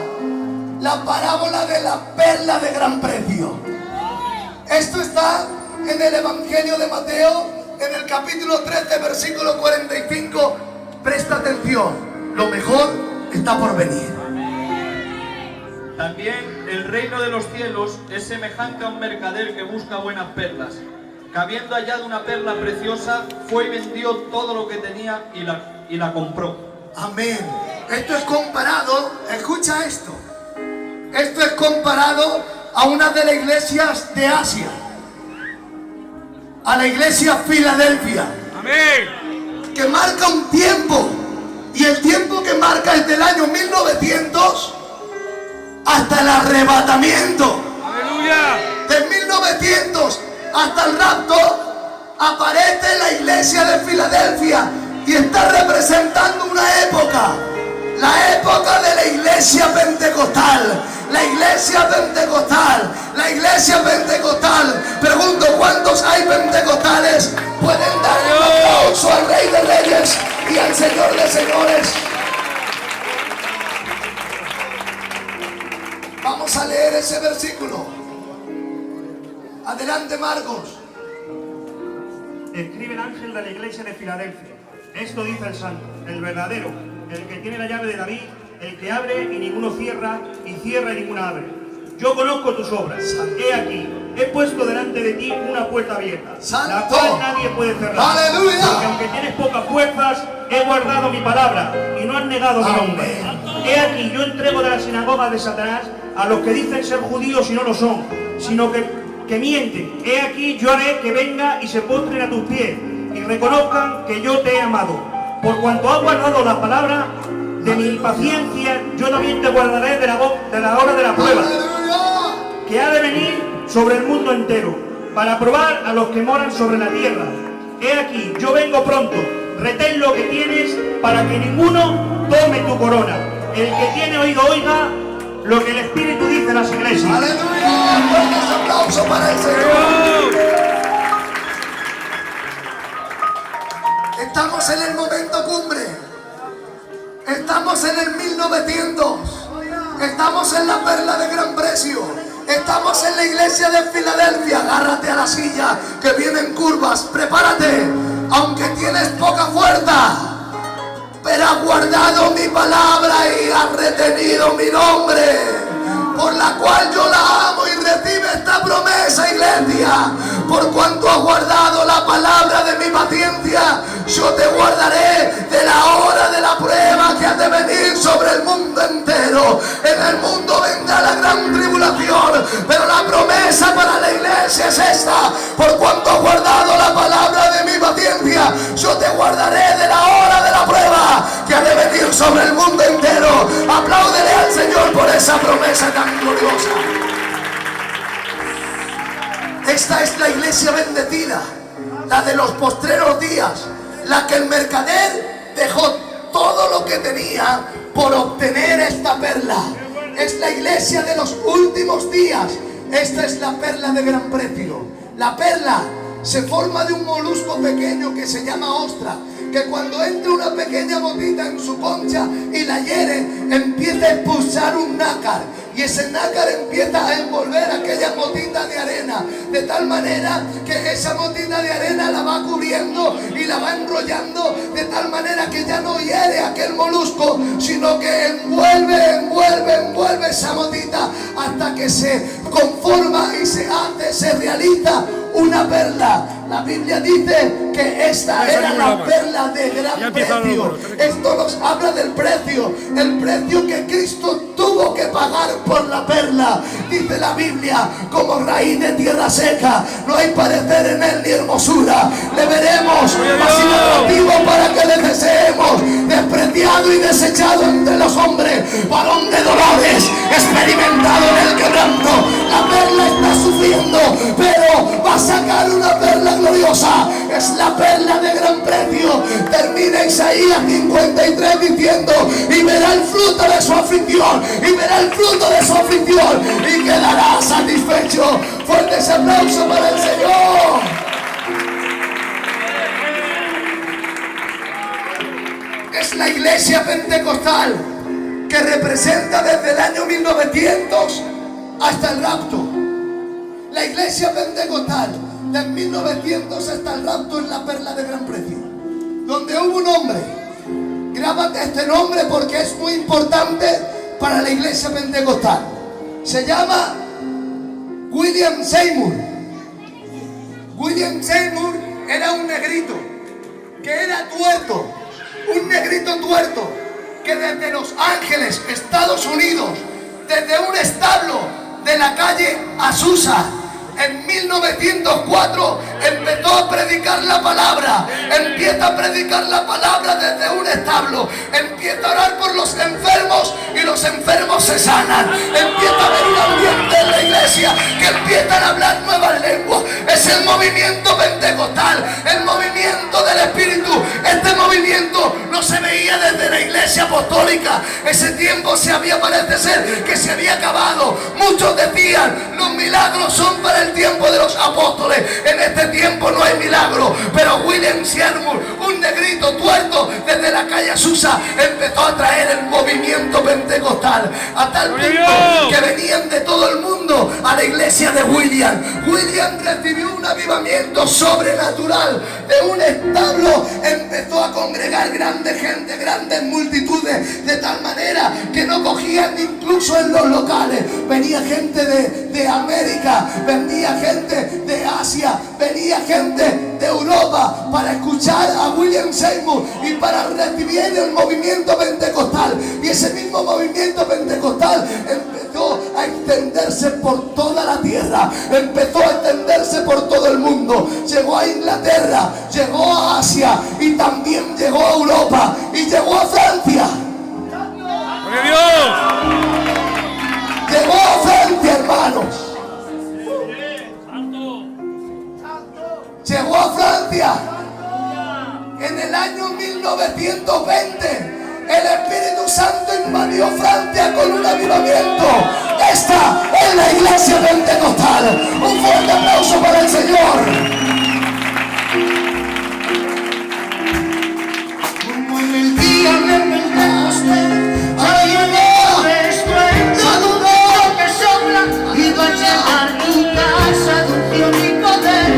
La parábola de la perla de gran precio. Esto está en el Evangelio de Mateo, en el capítulo 13, versículo 45. Presta atención, lo mejor está por venir. También el reino de los cielos es semejante a un mercader que busca buenas perlas. Que habiendo hallado una perla preciosa, fue y vendió todo lo que tenía y la compró. Amén. Esto es comparado, escucha esto. Esto es comparado a una de las iglesias de Asia, a la iglesia Filadelfia. Amén. Que marca un tiempo. Y el tiempo que marca es del año 1900 hasta el arrebatamiento. Aleluya. De 1900 hasta el rapto aparece la iglesia de Filadelfia y está representando una época, la época de la iglesia pentecostal. La iglesia pentecostal, la iglesia pentecostal. Pregunto, ¿cuántos hay pentecostales? Pueden darle un aplauso al Rey de Reyes y al Señor de Señores. Vamos a leer ese versículo. Adelante, Marcos. Escribe el ángel de la iglesia de Filadelfia. Esto dice el santo, el verdadero, el que tiene la llave de David, el que abre y ninguno cierra, y cierra y ninguna abre. Yo conozco tus obras. He aquí, he puesto delante de ti una puerta abierta, la cual nadie puede cerrar. ¡Aleluya! Porque aunque tienes pocas fuerzas, he guardado mi palabra y no has negado mi nombre. He aquí, yo entrego de la sinagoga de Satanás a los que dicen ser judíos y no lo son, sino que mienten. He aquí, yo haré que venga y se postren a tus pies y reconozcan que yo te he amado. Por cuanto has guardado la palabra de mi paciencia, yo también te guardaré de la hora de la prueba, que ha de venir sobre el mundo entero, para probar a los que moran sobre la tierra. He aquí, yo vengo pronto. Retén lo que tienes para que ninguno tome tu corona. El que tiene oído, oiga lo que el Espíritu dice a las iglesias. ¡Aleluya! ¡Fuertes aplausos para el Señor! Estamos en el momento cumbre. Estamos en el 1900. Estamos en la perla de gran precio. Estamos en la iglesia de Filadelfia. Agárrate a la silla que vienen curvas. Prepárate. Aunque tienes poca fuerza, pero has guardado mi palabra y has retenido mi nombre, por la cual yo la amo, y recibe esta promesa, iglesia. Por cuanto has guardado la palabra de mi paciencia, yo te guardaré de la hora de la prueba que ha de venir sobre el mundo entero. En el mundo vendrá la gran tribulación, pero la promesa para la iglesia es esta: por cuanto has guardado la palabra de mi paciencia, yo te guardaré de la hora de la prueba que ha de venir sobre el mundo entero. Apláudele al Señor por esa promesa tan gloriosa. Esta es la iglesia bendecida, la de los postreros días, la que el mercader dejó todo lo que tenía por obtener esta perla. Es la iglesia de los últimos días. Esta es la perla de gran precio. La perla se forma de un molusco pequeño que se llama ostra, que cuando entra una pequeña gotita en su concha y la hiere, empieza a expulsar un nácar, y ese nácar empieza a envolver aquella gotita de arena, de tal manera que esa gotita de arena la va cubriendo y la va enrollando, de tal manera que ya no hiere aquel molusco, sino que envuelve esa gotita hasta que se conforma y se hace, se realiza una perla. La Biblia dice que esta era la perla de gran precio. Esto nos habla del precio, el precio que Cristo tuvo que pagar por la perla. Dice la Biblia, como raíz de tierra seca, no hay parecer en él ni hermosura. Le veremos así atractivo para que le deseemos, despreciado y desechado entre los hombres, varón de dolores, experimentado en el quebranto. La perla está sufriendo, pero va a sacar una perla gloriosa. Es la perla de gran precio. Termina Isaías 53 diciendo: y verá el fruto de su aflicción, y verá el fruto de su aflicción, y quedará satisfecho. Fuertes aplausos para el Señor. Es la iglesia pentecostal que representa desde el año 1900 hasta el rapto. La iglesia pentecostal de 1900 hasta el rapto es la perla de gran precio, donde hubo un hombre. Grábate este nombre porque es muy importante para la iglesia pentecostal. Se llama William Seymour. William Seymour era un negrito que era tuerto, un negrito tuerto que desde Los Ángeles, Estados Unidos, desde un establo de la calle Azusa, en 1904 empezó a predicar la palabra. Empieza a predicar la palabra desde un establo. Empieza a orar por los enfermos y los enfermos se sanan. Empieza a haber un ambiente en la iglesia que empiezan a hablar nuevas lenguas. Es el movimiento pentecostal, el movimiento del Espíritu. Este movimiento no se veía desde la iglesia apostólica. Ese tiempo parece ser que se había acabado. Muchos decían: los milagros son para el tiempo de los apóstoles. En este tiempo no hay milagro. Pero William Seymour, un negrito tuerto desde la calle Azusa, empezó a traer el movimiento pentecostal, a tal punto que venían de todo el mundo a la iglesia de William. William recibió un avivamiento sobrenatural. De un establo empezó a congregar grande gente, grandes multitudes, de tal manera que no cogían incluso en los locales. Venía gente de América, venía gente de Asia, venía gente de Europa para escuchar a William Seymour y para recibir el movimiento pentecostal. Y ese mismo movimiento pentecostal empezó a extenderse por toda la tierra, empezó a extenderse por todo el mundo. Llegó a Inglaterra, llegó a Asia y también llegó a Europa y llegó a Francia. Llegó a Francia, hermanos. Llegó a Francia en el año 1920. El Espíritu Santo invadió Francia con un avivamiento. Esta es la iglesia pentecostal. Un fuerte aplauso para el Señor. Como en el día de Pentecostés, hay un estruendo que sopla y va a llenar tu casa de unción y poder.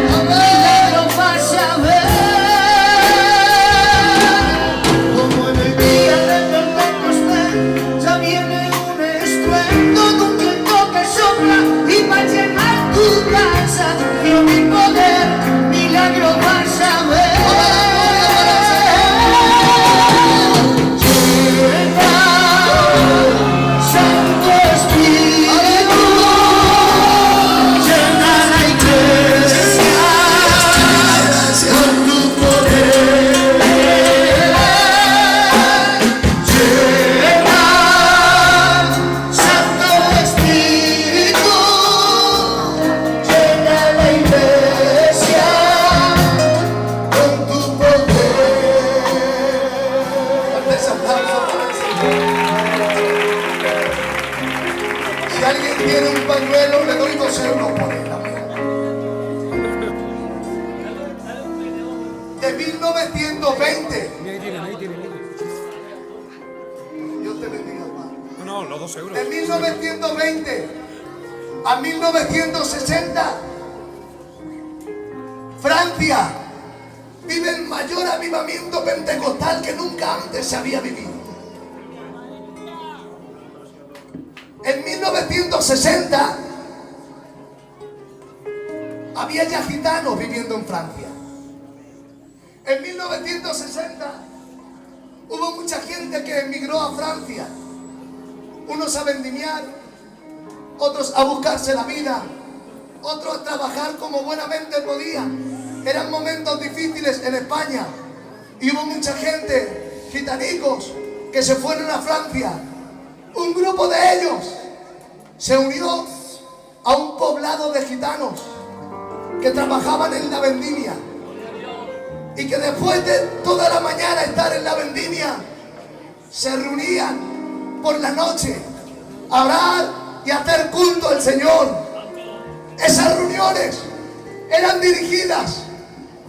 alguien tiene un pañuelo, le doy 2 euros por él. De 1920. Dios te bendiga, hermano. No, los 2 euros. De 1920 a 1960, Francia vive el mayor avivamiento pentecostal que nunca antes se había vivido. En 1960 había ya gitanos viviendo en Francia. En 1960 hubo mucha gente que emigró a Francia. Unos a vendimiar, otros a buscarse la vida, otros a trabajar como buenamente podían. Eran momentos difíciles en España y hubo mucha gente, gitanicos, que se fueron a Francia. Un grupo de ellos se unió a un poblado de gitanos que trabajaban en la vendimia y que después de toda la mañana estar en la vendimia se reunían por la noche a orar y a hacer culto al Señor. Esas reuniones eran dirigidas,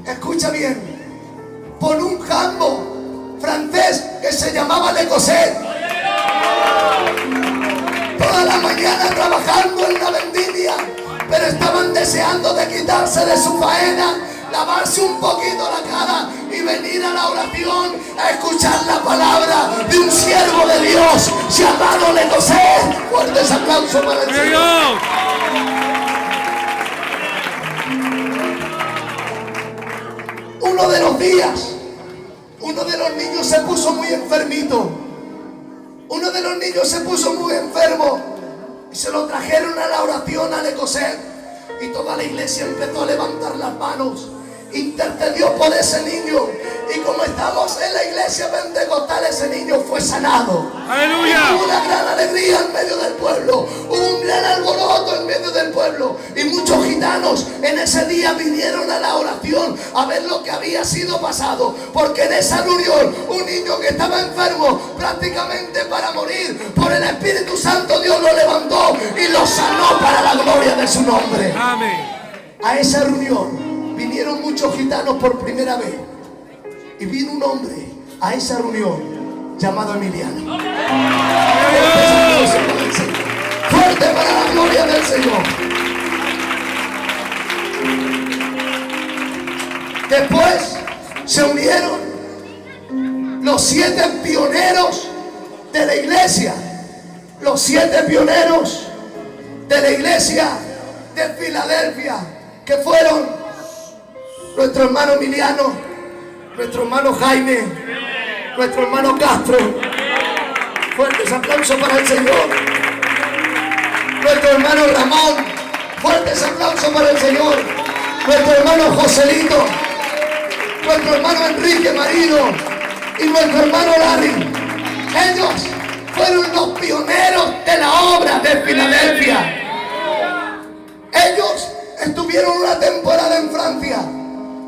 escucha bien, por un jambo francés que se llamaba Le Cosset. Toda la mañana trabajando en la vendimia, pero estaban deseando de quitarse de su faena, lavarse un poquito la cara y venir a la oración a escuchar la palabra de un siervo de Dios llamado Le Cosset. Fuertes aplausos para el Señor. Uno de los días, uno de los niños se puso muy enfermito. Uno de los niños se puso muy enfermo y se lo trajeron a la oración a Le Cosset, y toda la iglesia empezó a levantar las manos, intercedió por ese niño, y como estamos en la iglesia pentecostal, ese niño fue sanado. ¡Aleluya! Hubo una gran alegría en medio del pueblo, hubo un gran alboroto en medio del pueblo, y muchos gitanos en ese día vinieron a la oración a ver lo que había sido pasado, porque en esa reunión un niño que estaba enfermo prácticamente para morir, por el Espíritu Santo Dios lo levantó y lo sanó para la gloria de su nombre. Amén. A esa reunión vinieron muchos gitanos por primera vez, y vino un hombre a esa reunión llamado Emiliano. Fuerte para la gloria del Señor. Después se unieron los 7 pioneros de la iglesia, los 7 pioneros de la iglesia de Filadelfia, que fueron nuestro hermano Emiliano, nuestro hermano Jaime, nuestro hermano Castro. Fuertes aplausos para el Señor. Nuestro hermano Ramón. Fuertes aplausos para el Señor. Nuestro hermano Joselito. Nuestro hermano Enrique Marino. Y nuestro hermano Larry. Ellos fueron los pioneros de la obra de Filadelfia. Ellos estuvieron una temporada en Francia,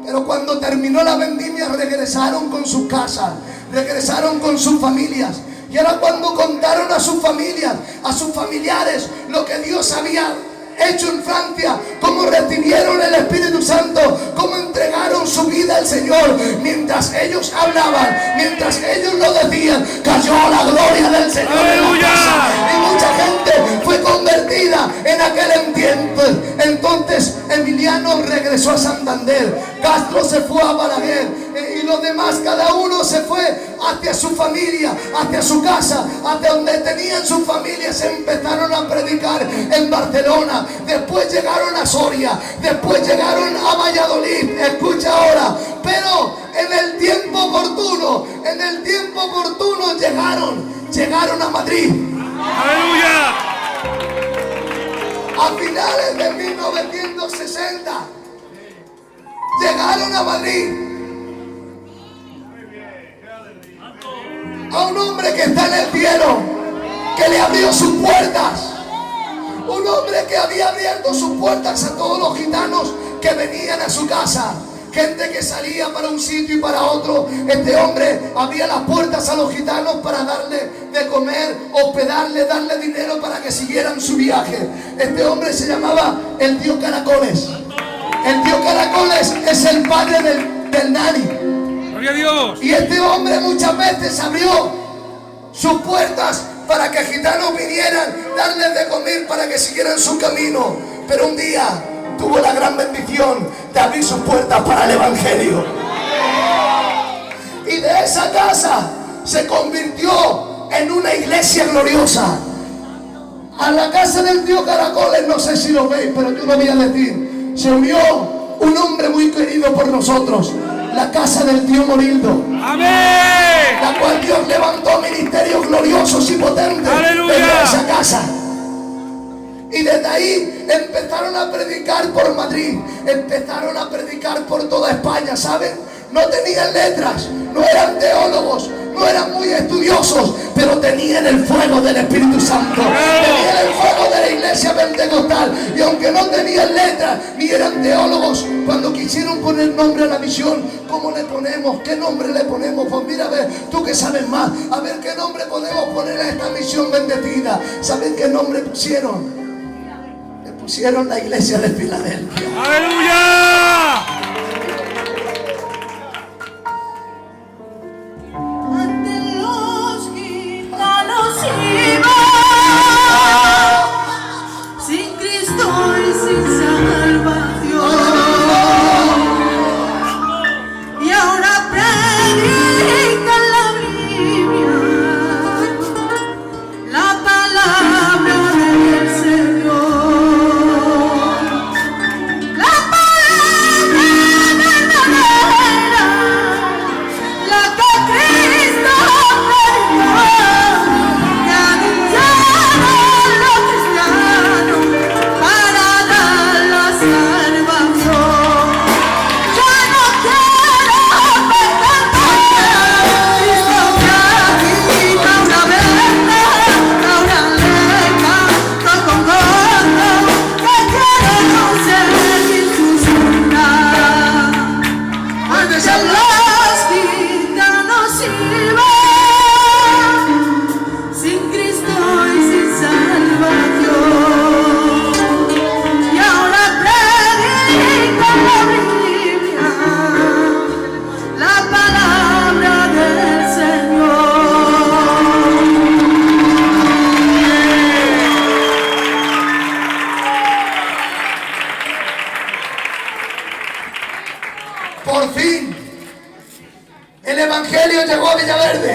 pero cuando terminó la vendimia regresaron con sus casas, regresaron con sus familias. Y ahora cuando contaron a sus familias, a sus familiares, lo que Dios había hecho en Francia, cómo recibieron el Espíritu Santo, cómo entregaron su vida al Señor, mientras ellos hablaban, mientras ellos lo decían, cayó la gloria del Señor en la casa, y mucha gente fue convertida en aquel tiempo. Entonces Emiliano regresó a Santander, Castro se fue a Balaguer, y los demás, cada uno se fue hacia su familia, hacia su casa, hacia donde tenían sus familias. Empezaron a predicar en Barcelona, después llegaron a Soria, después llegaron a Valladolid. Escucha ahora, pero en el tiempo oportuno llegaron a Madrid. ¡Aleluya! A finales de 1960 llegaron a Madrid, a un hombre que está en el cielo, que le abrió sus puertas, un hombre que había abierto sus puertas a todos los gitanos que venían a su casa, gente que salía para un sitio y para otro. Este hombre abría las puertas a los gitanos para darle de comer, hospedarle, darle dinero para que siguieran su viaje. Este hombre se llamaba el tío Caracoles. El tío Caracoles es el padre del Nani. ¡Gloria a Dios! Y este hombre muchas veces abrió sus puertas para que gitanos vinieran, darles de comer para que siguieran su camino. Pero un día tuvo la gran bendición de abrir sus puertas para el Evangelio. Y de esa casa se convirtió en una iglesia gloriosa. A la casa del tío Caracoles, no sé si lo veis, pero yo lo voy a decir, se unió un hombre muy querido por nosotros, la casa del tío Morildo. ¡Amén! La cual Dios levantó ministerios gloriosos y potentes ¡Aleluya! desde esa casa. Y desde ahí empezaron a predicar por Madrid, empezaron a predicar por toda España, ¿saben? No tenían letras, no eran teólogos, no eran muy estudiosos, pero tenían el fuego del Espíritu Santo, tenían el fuego de la iglesia pentecostal. Y aunque no tenían letras ni eran teólogos, cuando quisieron poner nombre a la misión, ¿cómo le ponemos? ¿Qué nombre le ponemos? Pues mira, a ver, tú que sabes más, a ver qué nombre podemos poner a esta misión bendecida. ¿Saben qué nombre pusieron? Le pusieron la iglesia de Filadelfia. ¡Aleluya! Sin Cristo y sin salvación, y ahora predican la Biblia, la palabra del Señor, la palabra verdadera, la que Cristo predicó. Por fin, el Evangelio llegó a Villaverde.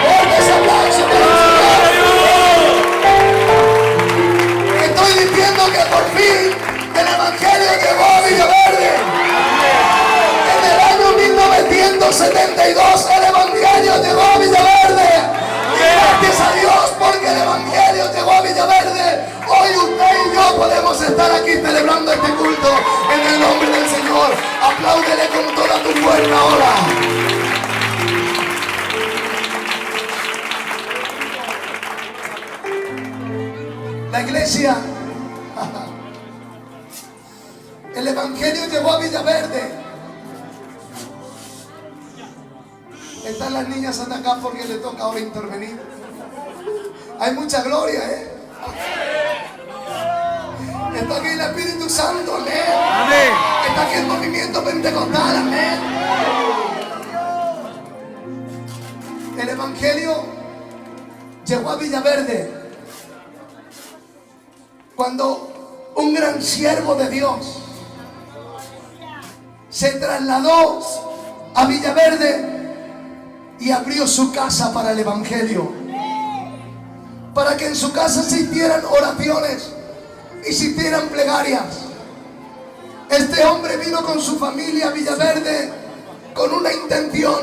¡Fuerte ese aplauso para el Señor! Estoy diciendo que por fin el Evangelio llegó a Villaverde. En el año 1972 el Evangelio llegó a Villaverde. Y gracias a Dios porque el Evangelio llegó a Villaverde. Hoy usted y yo podemos estar aquí celebrando este culto en el nombre del Señor. Apláudele con toda tu fuerza ahora. La iglesia, el Evangelio llegó a Villaverde. Están las niñas acá porque le toca ahora intervenir. Hay mucha gloria, ¿eh? Está aquí el Espíritu Santo, amén. Está aquí el movimiento pentecostal, amén. El Evangelio llegó a Villaverde cuando un gran siervo de Dios se trasladó a Villaverde y abrió su casa para el Evangelio, para que en su casa se hicieran oraciones y se hicieran plegarias. Este hombre vino con su familia a Villaverde con una intención: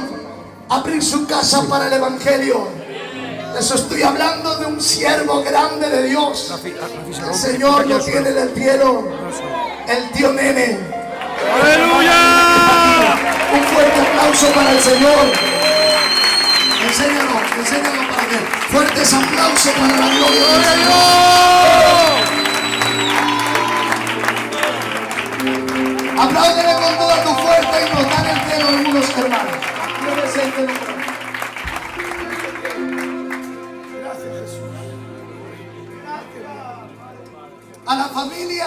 abrir su casa para el Evangelio. Eso estoy hablando de un siervo grande de Dios. El Señor lo tiene en el cielo, el tío Nene. ¡Aleluya! Un fuerte aplauso para el Señor. Enséñalo para que fuertes aplausos para la gloria del Señor. Apláudele con a la familia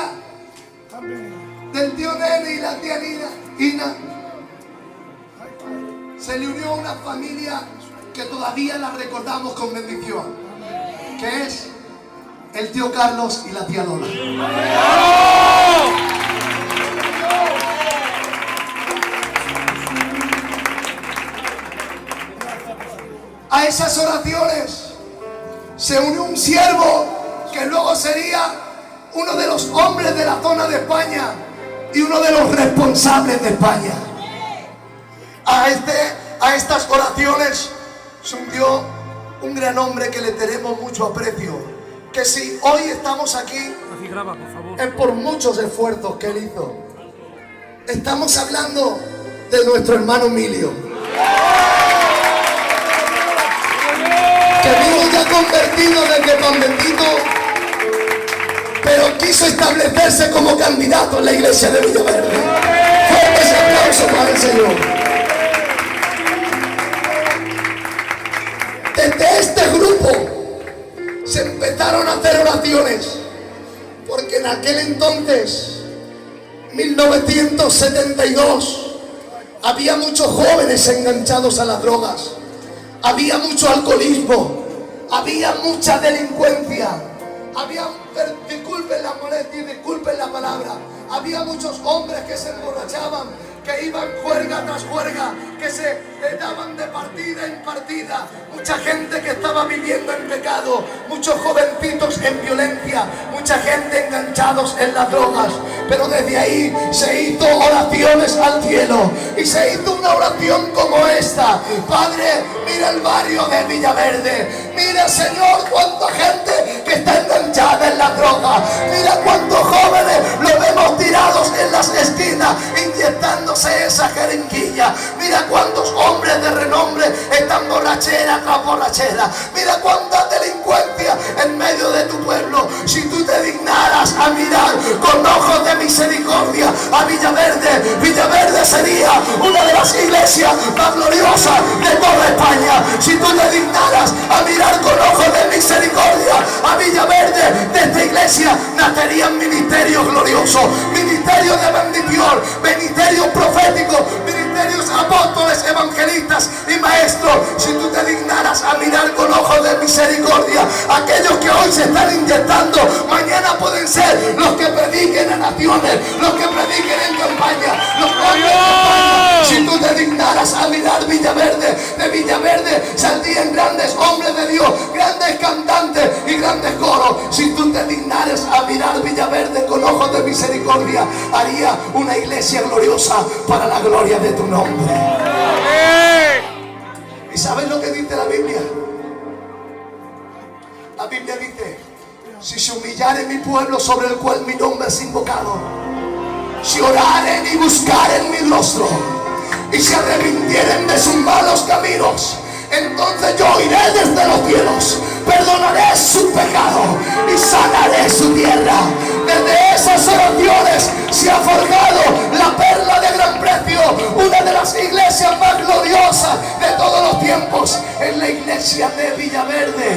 del tío Nene y la tía Ina. Se le unió una familia que todavía la recordamos con bendición, que es el tío Carlos y la tía Lola. A esas oraciones se unió un siervo que luego sería uno de los hombres de la zona de España y uno de los responsables de España. A estas oraciones se unió un gran hombre que le tenemos mucho aprecio, que si hoy estamos aquí es por muchos esfuerzos que él hizo. Estamos hablando de nuestro hermano Emilio, que vino ya convertido desde pan bendito, pero quiso establecerse como candidato en la iglesia de Villaverde. Fuerte ese aplauso para el Señor. Desde este grupo se empezaron a hacer oraciones, porque en aquel entonces, 1972, había muchos jóvenes enganchados a las drogas, había mucho alcoholismo, había mucha delincuencia, había, disculpen la molestia y disculpen la palabra, había muchos hombres que se emborrachaban, que iban juerga tras juerga, que se daban de partida en partida, mucha gente que estaba viviendo en pecado, muchos jovencitos en violencia, mucha gente enganchados en las drogas. Pero desde ahí se hizo oraciones al cielo y se hizo una oración como esta: Padre, mira el barrio de Villaverde, mira, Señor, cuánta gente que está enganchada en la droga, mira cuántos jóvenes lo vemos tirados en las esquinas inyectándose esa jeringuilla, mira cuántos hombres de renombre están borrachera tras borrachera, mira cuánta delincuencia en medio de tu pueblo. Si tú te dignaras a mirar con ojos de misericordia a Villaverde, Villaverde sería una de las iglesias más gloriosas de toda España. Si tú te dignaras a mirar con ojos de misericordia a Villaverde, de esta iglesia nacerían ministerios gloriosos, ministerios de bendición, ministerios proféticos, ministerios apóstoles, evangelistas y maestros. Si tú te dignaras a mirar con ojos de misericordia, aquellos que hoy se están inyectando, mañana pueden ser los que prediquen a naciones, los que prediquen en campaña, los hombres de España. Si tú te dignaras a mirar Villaverde, de Villaverde saldrían grandes hombres de Dios, grandes cantantes y grandes coros. Si tú te dignaras a mirar Villaverde con ojos de misericordia, haría una iglesia gloriosa para la gloria de tu nombre. ¿Y sabes lo que dice la Biblia? La Biblia dice: si se humillare mi pueblo sobre el cual mi nombre es invocado, si oraren y buscaren mi rostro y se arrepintieren de sus malos caminos, entonces yo iré desde los cielos, perdonaré su pecado y sanaré su tierra. Desde esas oraciones se ha forjado la perla de gran precio, una de las iglesias más gloriosas de todos los tiempos, es la iglesia de Villaverde.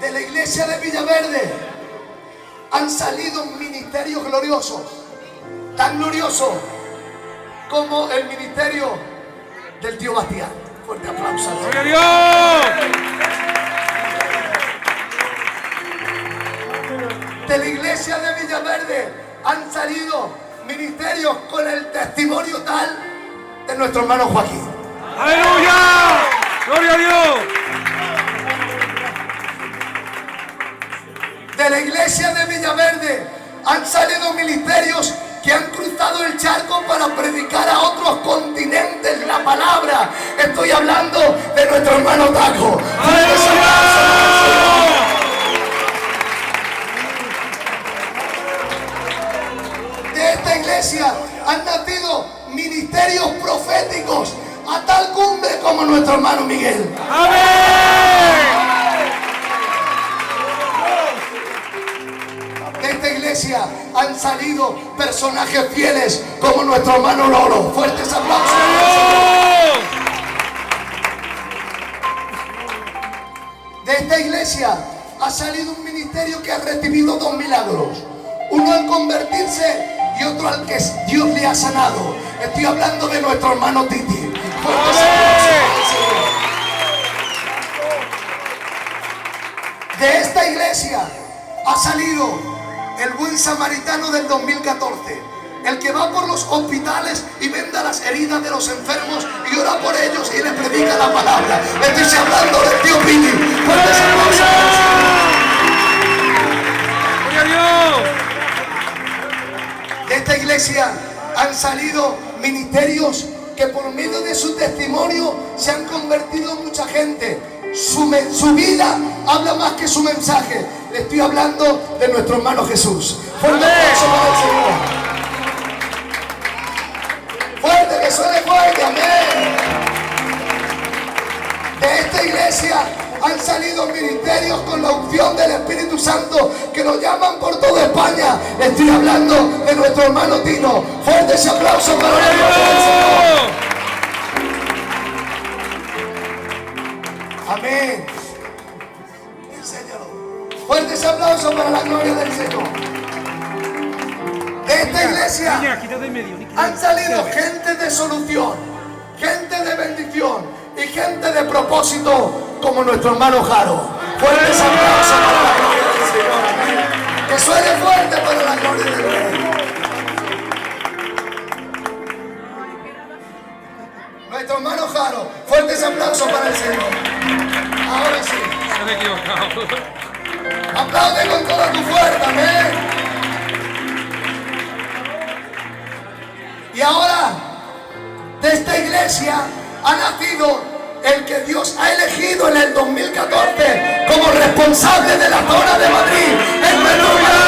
De la iglesia de Villaverde han salido ministerios gloriosos, tan gloriosos como el ministerio del tío Bastián. Fuerte aplauso. ¡Gloria a Dios! De la iglesia de Villaverde han salido ministerios con el testimonio tal de nuestro hermano Joaquín. ¡Aleluya! ¡Gloria a Dios! De la iglesia de Villaverde han salido ministerios que han cruzado el charco para predicar a otros continentes la palabra. Estoy hablando de nuestro hermano Taco. De esta iglesia han nacido ministerios proféticos a tal cumbre como nuestro hermano Miguel. ¡Amén! De esta iglesia han salido personajes fieles como nuestro hermano Lolo. Fuertes aplausos. De esta iglesia ha salido un ministerio que ha recibido 2 milagros. Uno al convertirse y otro al que Dios le ha sanado. Estoy hablando de nuestro hermano Titi. De esta iglesia ha salido el buen samaritano del 2014. El que va por los hospitales y venda las heridas de los enfermos y ora por ellos y les predica la palabra. Estoy hablando del tío Piti. Fuertes aplausos. ¡Gloria a Dios! De esta iglesia han salido ministerios que por medio de su testimonio se han convertido en mucha gente. Su vida habla más que su mensaje. Le estoy hablando de nuestro hermano Jesús. Fuerte aplauso para el Señor. Fuerte, que suene fuerte, amén. De esta iglesia han salido ministerios con la unción del Espíritu Santo que nos llaman por toda España. Le estoy hablando de nuestro hermano Tino. Fuerte ese aplauso para la gloria del Señor. Amén. Enséñalo. Fuerte ese aplauso para la gloria del Señor. De esta iglesia han salido gente de solución, gente de bendición y gente de propósito como nuestro hermano Jaro. Fuerte ese aplauso para la gloria del Señor. Amén. Que suene fuerte para la gloria del Rey. Nuestro hermano Jaro. Fuerte ese aplauso para el Señor. Ahora sí. Me he equivocado. Aplaude con toda tu fuerza, amén. Y ahora, de esta iglesia ha nacido el que Dios ha elegido en el 2014 como responsable de la zona de Madrid. ¡Es nuestro hermano!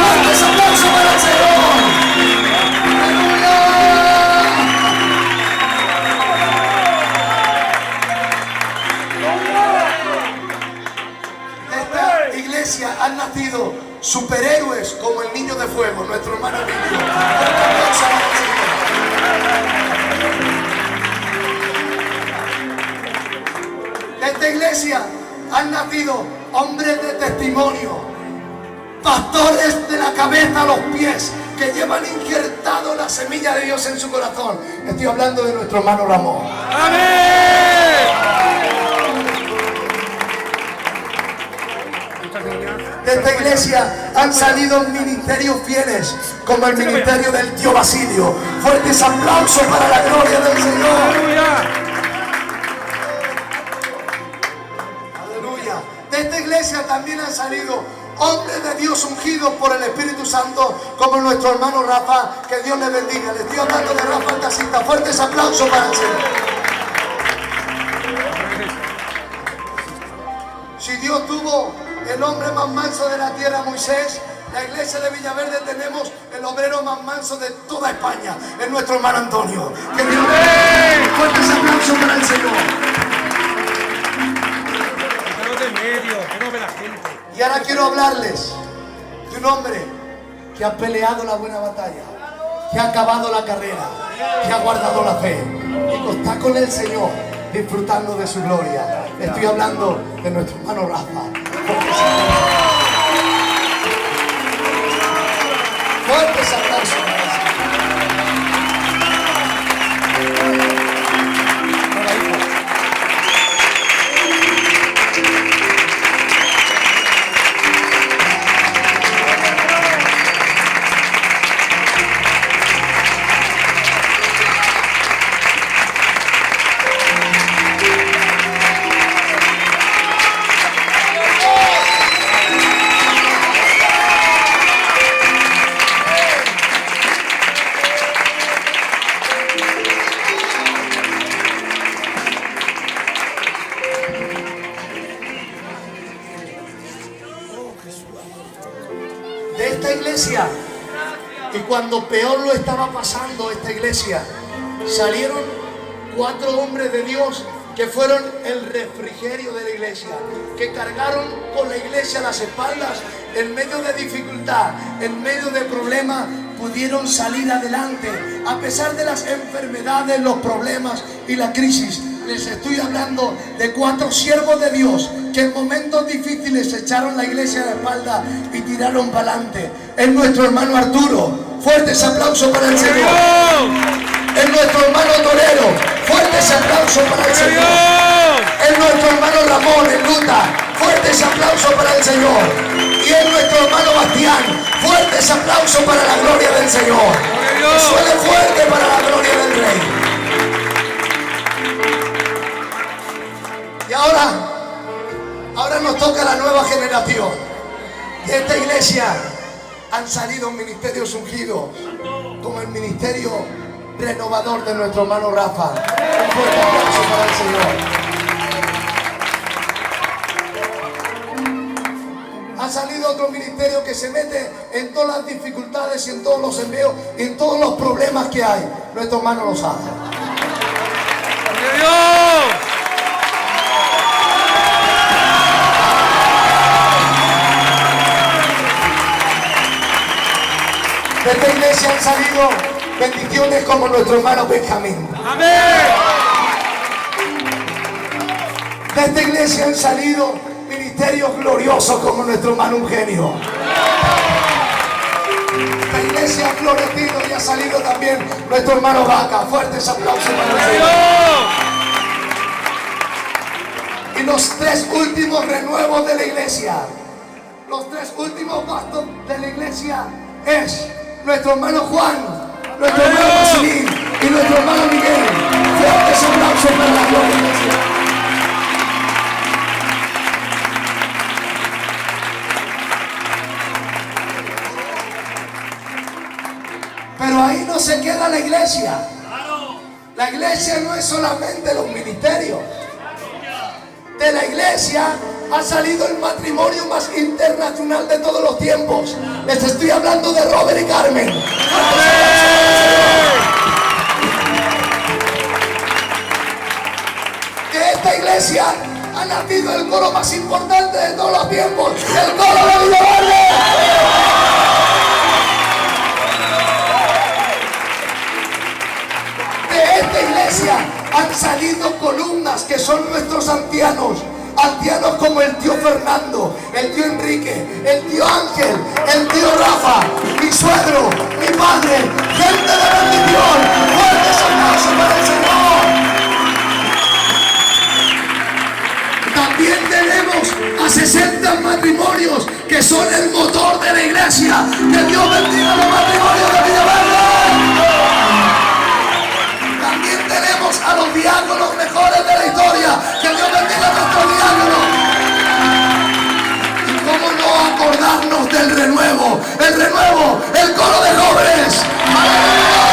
¡Fuertes aplausos para el Señor! De esta iglesia han nacido superhéroes como el Niño de Fuego, nuestro hermano Niño. De esta iglesia han nacido hombres de testimonio, pastores de la cabeza a los pies, que llevan injertado la semilla de Dios en su corazón. Estoy hablando de nuestro hermano Ramón. ¡Amén! De esta iglesia han salido ministerios fieles, como el ministerio del tío Basilio. Fuertes aplausos para la gloria del Señor. Aleluya. De esta iglesia también han salido hombres de Dios ungidos por el Espíritu Santo, como nuestro hermano Rafa. Que Dios le bendiga. Le estoy hablando de Rafa el taxista. Fuertes aplausos para el Señor. Si Dios tuvo el hombre más manso de la tierra, Moisés, la iglesia de Villaverde tenemos el obrero más manso de toda España, es nuestro hermano Antonio. Que Dios fuertes aplausos para el Señor. Y ahora quiero hablarles de un hombre que ha peleado la buena batalla, que ha acabado la carrera, que ha guardado la fe y que está con el Señor disfrutando de su gloria. Estoy hablando de nuestro hermano Rafa. Fuertes aplausos para el Señor. De esta iglesia, y cuando peor lo estaba pasando esta iglesia, salieron 4 hombres de Dios que fueron el refrigerio de la iglesia, que cargaron con la iglesia a las espaldas en medio de dificultad, en medio de problemas, pudieron salir adelante a pesar de las enfermedades, los problemas y la crisis. Les estoy hablando de 4 siervos de Dios que en momentos difíciles se echaron la iglesia a la espalda y tiraron para adelante. Es nuestro hermano Arturo. Fuertes aplausos para el Señor. Es nuestro hermano Torero. Fuertes aplausos para el Señor. Es nuestro hermano Ramón en Luta. Fuertes aplausos para el Señor. Y es nuestro hermano Bastián. Fuertes aplausos para la gloria del Señor. Que suene fuerte para la gloria del Rey. Y ahora nos toca la nueva generación. De esta iglesia han salido ministerios ungidos, como el ministerio renovador de nuestro hermano Rafa. Un fuerte aplauso para el Señor. Ha salido otro ministerio que se mete en todas las dificultades y en todos los envíos y en todos los problemas que hay. Nuestro hermano lo sabe. De esta iglesia han salido bendiciones como nuestro hermano Benjamín. Amén. De esta iglesia han salido ministerios gloriosos como nuestro hermano Eugenio. Esta iglesia ha florecido y ha salido también nuestro hermano Vaca. Fuertes aplausos para el Señor. Y los 3 últimos renuevos de la iglesia, los 3 últimos pastos de la iglesia es nuestro hermano Juan, nuestro hermano Basilín y nuestro hermano Miguel. Fuertes aplausos para la gloria del Señor. Pero ahí no se queda la iglesia. La iglesia no es solamente los ministerios. De la iglesia ha salido el matrimonio más internacional de todos los tiempos. Les estoy hablando de Robert y Carmen. De esta iglesia ha nacido el coro más importante de todos los tiempos, el coro de Villaverde. De esta iglesia han salido columnas que son nuestros ancianos. Ancianos como el tío Fernando, el tío Enrique, el tío Ángel, el tío Rafa, mi suegro, mi padre, gente de bendición. Fuertes aplausos para el Señor. También tenemos a 60 matrimonios que son el motor de la iglesia. Que Dios bendiga los matrimonios de Villaverde. También tenemos a los diáconos mejores de la historia. Que Dios bendiga a nuestros diáconos. Y cómo no acordarnos del renuevo. El renuevo, el coro de jóvenes. ¡Aleluya!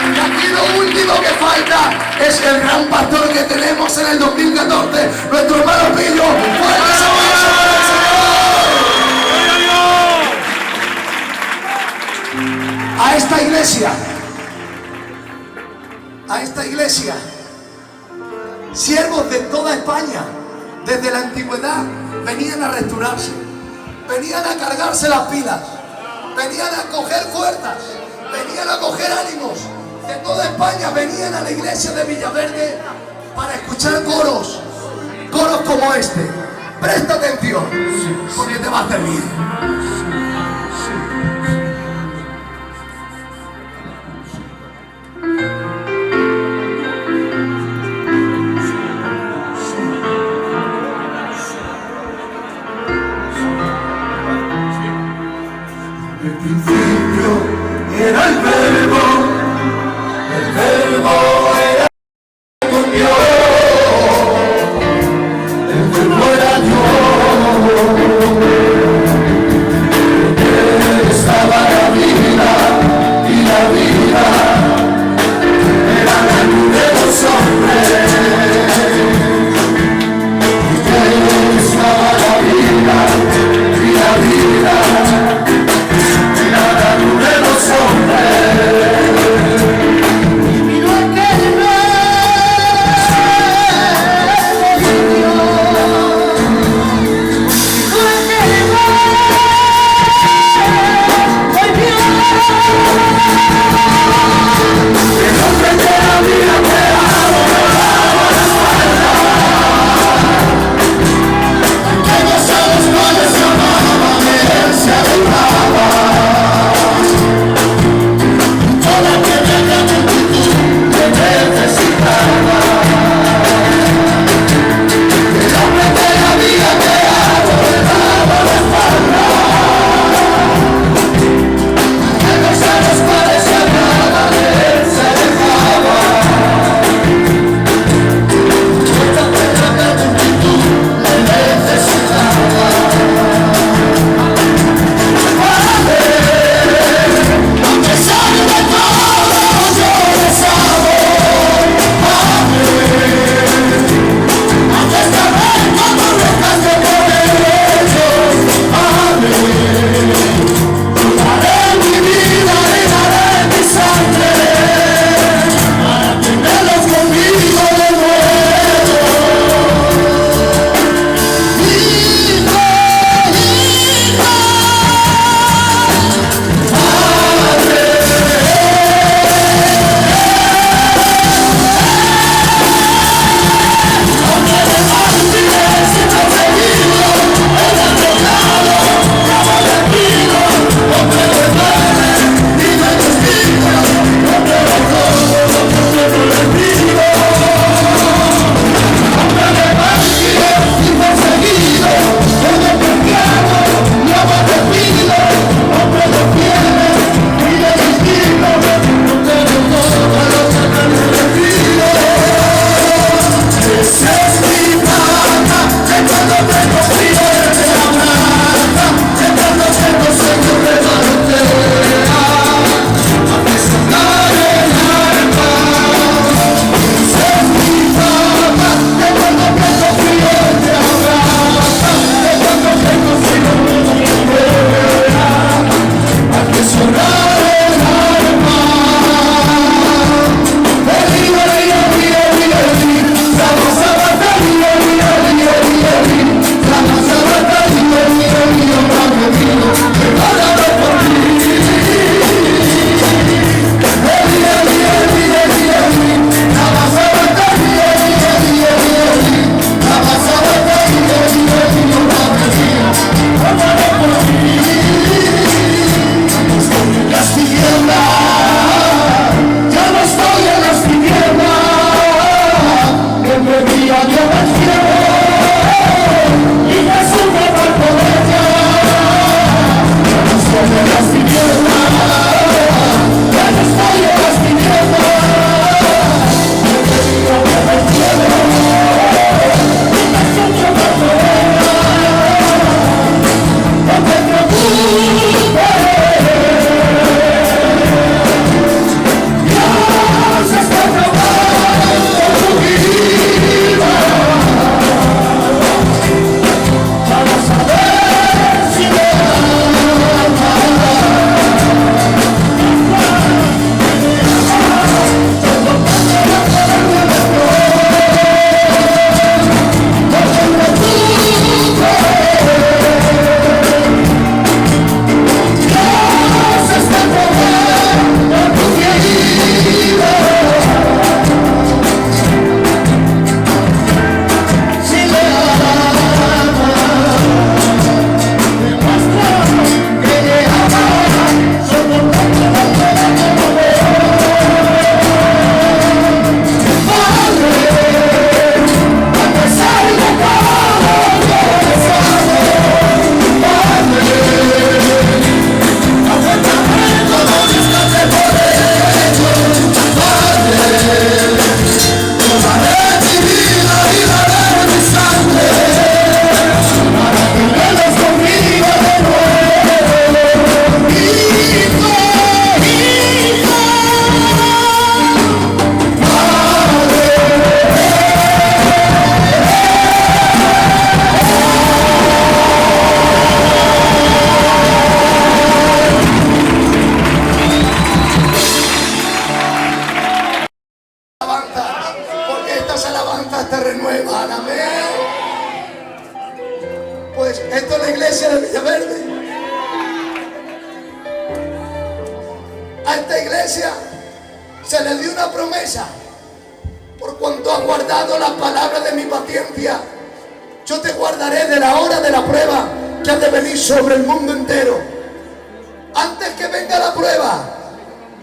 Y aquí lo último que falta es el gran pastor que tenemos en el 2014. Nuestro hermano Pillo. ¡Fuertes aplausos para el Señor! A esta iglesia, siervos de toda España, desde la antigüedad, venían a restaurarse, venían a cargarse las pilas, venían a coger fuerzas, venían a coger ánimos. De toda España venían a la iglesia de Villaverde para escuchar coros como este. Presta atención, porque te va a servir. El principio era el verbo era con Dios, el verbo era Dios, él estaba Pues esto es la iglesia de Villaverde. A esta iglesia se le dio una promesa. Por cuanto has guardado la palabra de mi paciencia, yo te guardaré de la hora de la prueba que ha de venir sobre el mundo entero. Antes que venga la prueba,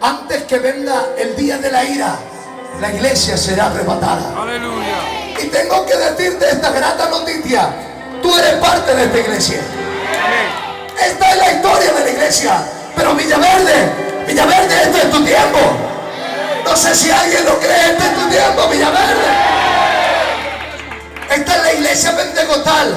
antes que venga el día de la ira, la iglesia será arrebatada. Aleluya. Y tengo que decirte esta grata noticia: tú eres parte de esta iglesia. Esta es la historia de la iglesia. Pero Villaverde, este es tu tiempo. No sé si alguien lo cree, este es tu tiempo, Villaverde. Esta es la iglesia pentecostal,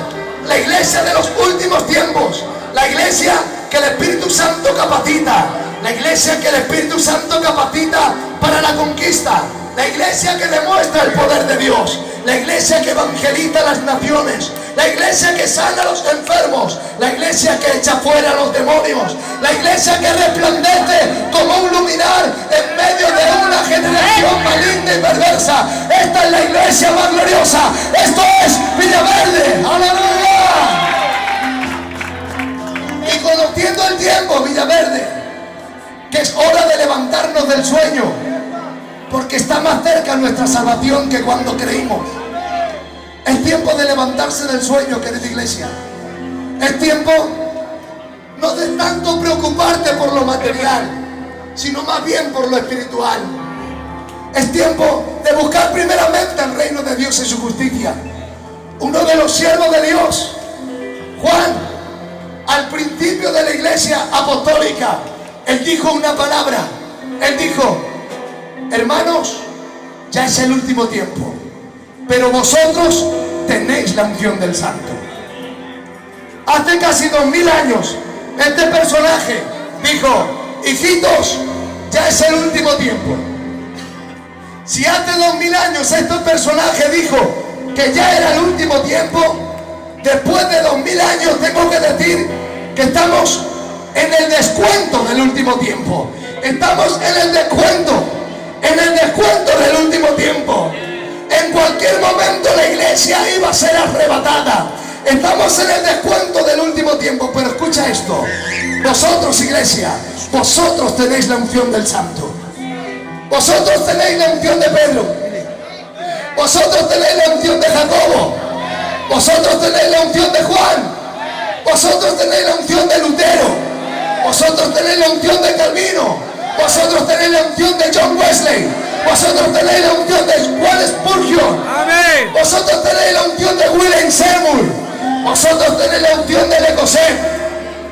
la iglesia de los últimos tiempos, la iglesia que el Espíritu Santo capacita, la iglesia que el Espíritu Santo capacita para la conquista, la iglesia que demuestra el poder de Dios, la iglesia que evangeliza las naciones, la iglesia que sana a los enfermos, la iglesia que echa fuera a los demonios, la iglesia que resplandece como un luminar en medio de una generación maligna y perversa. Esta es la iglesia más gloriosa. Esto es Villaverde. ¡Aleluya! Y conociendo el tiempo, Villaverde, que es hora de levantarnos del sueño, porque está más cerca nuestra salvación que cuando creímos. Es tiempo de levantarse del sueño, querida iglesia. Es tiempo no de tanto preocuparte por lo material, sino más bien por lo espiritual. Es tiempo de buscar primeramente el reino de Dios y su justicia. Uno de los siervos de Dios, Juan, al principio de la iglesia apostólica, él dijo una palabra. Él dijo: hermanos, ya es el último tiempo, pero vosotros tenéis la unción del Santo. Hace casi 2000 años, este personaje dijo: hijitos, ya es el último tiempo. Si hace 2000 años este personaje dijo que ya era el último tiempo, después de 2000 años tengo que decir que estamos en el descuento del último tiempo. Estamos en el descuento del último tiempo. En cualquier momento la iglesia iba a ser arrebatada. Estamos en el descuento del último tiempo. Pero escucha esto: vosotros, iglesia, vosotros tenéis la unción del Santo. Vosotros tenéis la unción de Pedro. Vosotros tenéis la unción de Jacobo. Vosotros tenéis la unción de Juan. Vosotros tenéis la unción de Lutero. Vosotros tenéis la unción de Calvino. Vosotros tenéis la unción de John Wesley. Vosotros tenéis la unción de Juan Spurgeon. Amén. Vosotros tenéis la unción de William Seymour. Vosotros tenéis la unción de Le Cosset.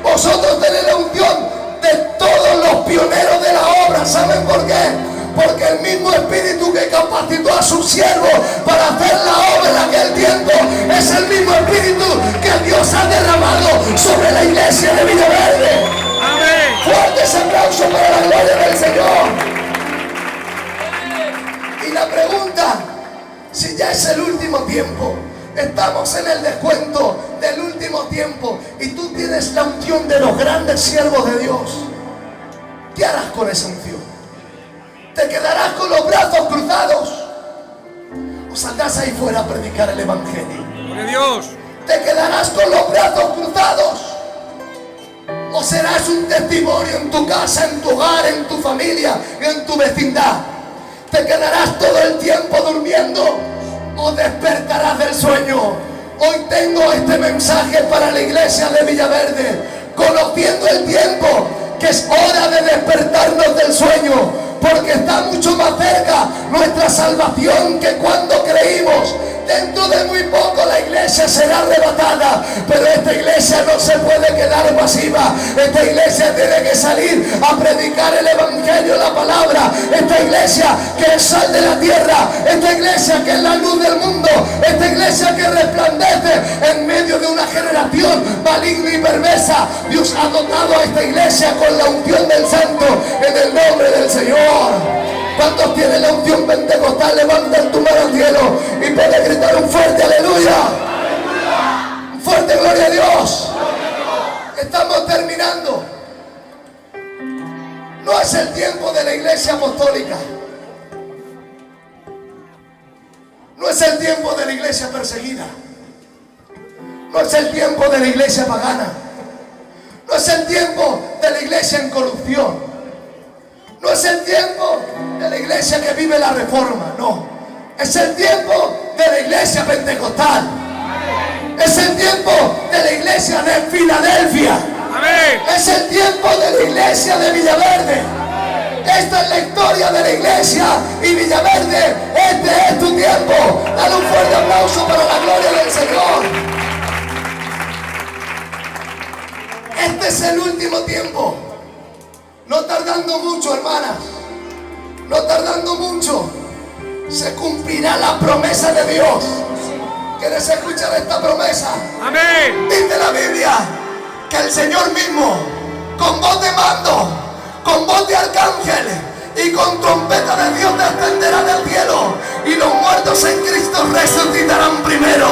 Vosotros tenéis la unción de todos los pioneros de la obra. ¿Saben por qué? Porque el mismo Espíritu que capacitó a sus siervos para hacer la obra en aquel tiempo es el mismo Espíritu que Dios ha derramado sobre la iglesia de Villaverde. Amén. Fuertes aplausos para la gloria del Señor. Y la pregunta: si ya es el último tiempo, estamos en el descuento del último tiempo y tú tienes la unción de los grandes siervos de Dios, ¿qué harás con esa unción? ¿Te quedarás con los brazos cruzados o saldrás ahí fuera a predicar el evangelio? Gloria a Dios. ¿Te quedarás con los brazos cruzados o serás un testimonio en tu casa, en tu hogar, en tu familia, en tu vecindad? ¿Te quedarás todo el tiempo durmiendo o despertarás del sueño? Hoy tengo este mensaje para la iglesia de Villaverde, conociendo el tiempo, que es hora de despertarnos del sueño, porque está mucho más cerca nuestra salvación que cuando creímos. Dentro de muy poco la iglesia será arrebatada, pero esta iglesia no se puede quedar pasiva. Esta iglesia tiene que salir a predicar el evangelio, la palabra. Esta iglesia que es sal de la tierra, esta iglesia que es la luz del mundo, esta iglesia que resplandece en medio de una generación maligna y perversa. Dios ha dotado a esta iglesia con la unción del Santo en el nombre del Señor. ¿Cuántos tienen la unción pentecostal? Levantan tu mano al cielo y pueden gritar un fuerte aleluya. Un fuerte gloria a Dios. Estamos terminando. No es el tiempo de la iglesia apostólica. No es el tiempo de la iglesia perseguida. No es el tiempo de la iglesia pagana. No es el tiempo de la iglesia en corrupción. No es el tiempo de la iglesia que vive la reforma. No. Es el tiempo de la iglesia pentecostal. Es el tiempo de la iglesia de Filadelfia. Es el tiempo de la iglesia de Villaverde. Esta es la historia de la iglesia y Villaverde, este es tu tiempo. Dale un fuerte aplauso para la gloria del Señor. Este es el último tiempo. No tardando mucho, hermanas. No tardando mucho. Se cumplirá la promesa de Dios. ¿Quieres escuchar esta promesa? Amén. Dice la Biblia que el Señor mismo, con voz de mando, con voz de arcángel y con trompeta de Dios descenderá del cielo, y los muertos en Cristo resucitarán primero,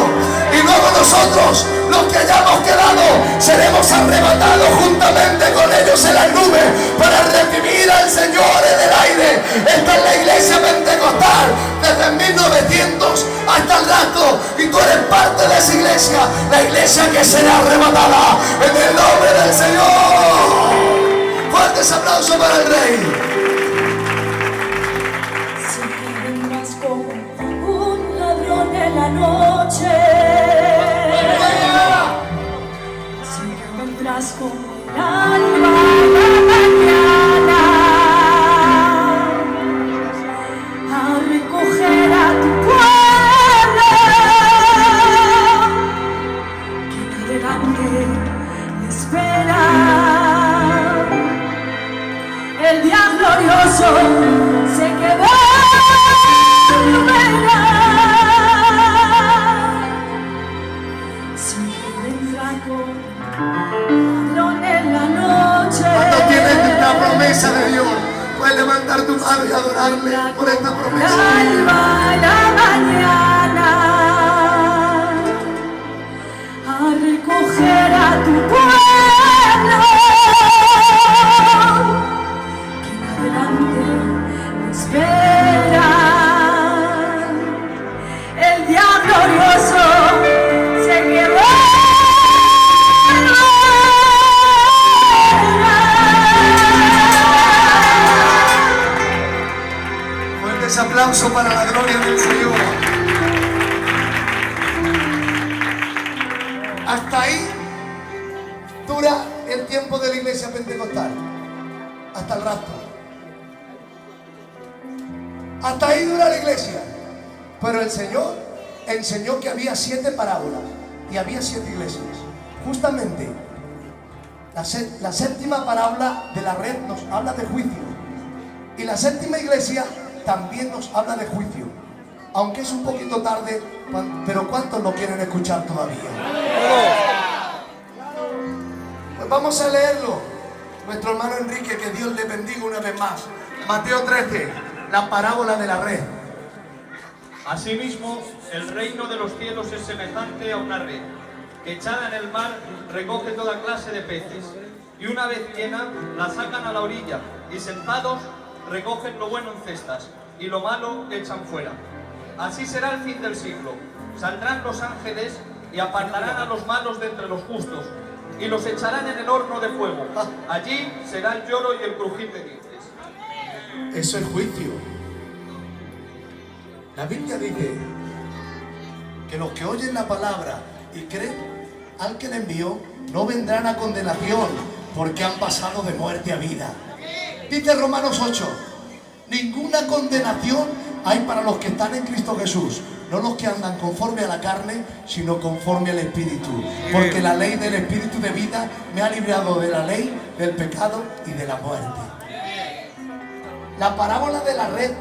y luego nosotros, los que hayamos quedado, seremos arrebatados juntamente con ellos en las nubes para recibir al Señor en el aire. Esta es la iglesia pentecostal desde 1900 hasta el rapto, y tú eres parte de esa iglesia, la iglesia que será arrebatada en el nombre del Señor. Fuertes aplausos para el Rey. Sé que vendrás como un ladrón en la noche. Sé que vendrás como el alba en la mañana a recoger a tu pueblo que navegante le espera. El día glorioso se quedó siempre vendrá con ladrón en la noche. Cuando tienes la promesa de Dios, puedes levantar tu mano y adorarle por esta promesa. Alba en la mañana a recoger a tu pueblo. El día glorioso se quedó. Fuertes aplausos para la gloria del Señor. Hasta ahí dura el tiempo de la iglesia pentecostal, hasta el rapto. Hasta ahí dura la iglesia. Pero el Señor enseñó que había 7 parábolas y había 7 iglesias. Justamente la séptima parábola de la red nos habla de juicio, y la séptima iglesia también nos habla de juicio, aunque es un poquito tarde. Pero ¿cuántos lo quieren escuchar todavía? Pues vamos a leerlo. Nuestro hermano Enrique, que Dios le bendiga una vez más. Mateo 13, la parábola de la red. Asimismo, el reino de los cielos es semejante a una red, que echada en el mar recoge toda clase de peces, y una vez llena, la sacan a la orilla, y sentados recogen lo bueno en cestas, y lo malo echan fuera. Así será el fin del siglo. Saldrán los ángeles y apartarán a los malos de entre los justos, y los echarán en el horno de fuego. Allí será el lloro y el crujir de dientes. Eso es juicio. La Biblia dice que los que oyen la palabra y creen al que le envió no vendrán a condenación, porque han pasado de muerte a vida. Dice Romanos 8, ninguna condenación hay para los que están en Cristo Jesús, no los que andan conforme a la carne, sino conforme al Espíritu, porque la ley del Espíritu de vida me ha librado de la ley, del pecado y de la muerte. La parábola de la red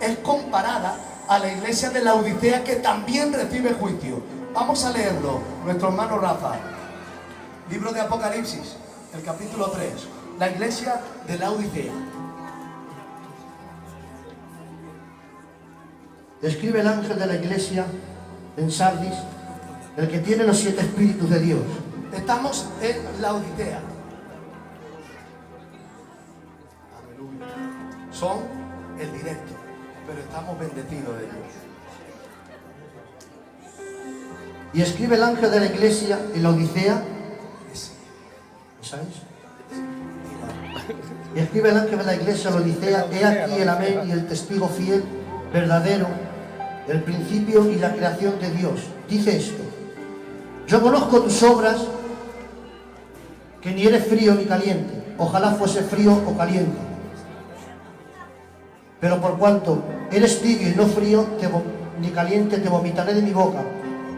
es comparada a la iglesia de Laodicea, que también recibe juicio. Vamos a leerlo, nuestro hermano Rafa. Libro de Apocalipsis, el capítulo 3. La iglesia de Laodicea. Escribe el ángel de la iglesia en Sardis, el que tiene los 7 espíritus de Dios. Estamos en Laodicea. Son el directo, pero estamos bendecidos de Dios. Y escribe el ángel de la iglesia en la Odisea. ¿Sabes? Y escribe el ángel de la iglesia en la Odisea: he aquí el amén y el testigo fiel, verdadero, el principio y la creación de Dios. Dice esto: yo conozco tus obras, que ni eres frío ni caliente. Ojalá fuese frío o caliente. Pero por cuanto eres tibio y no frío ni caliente, te vomitaré de mi boca.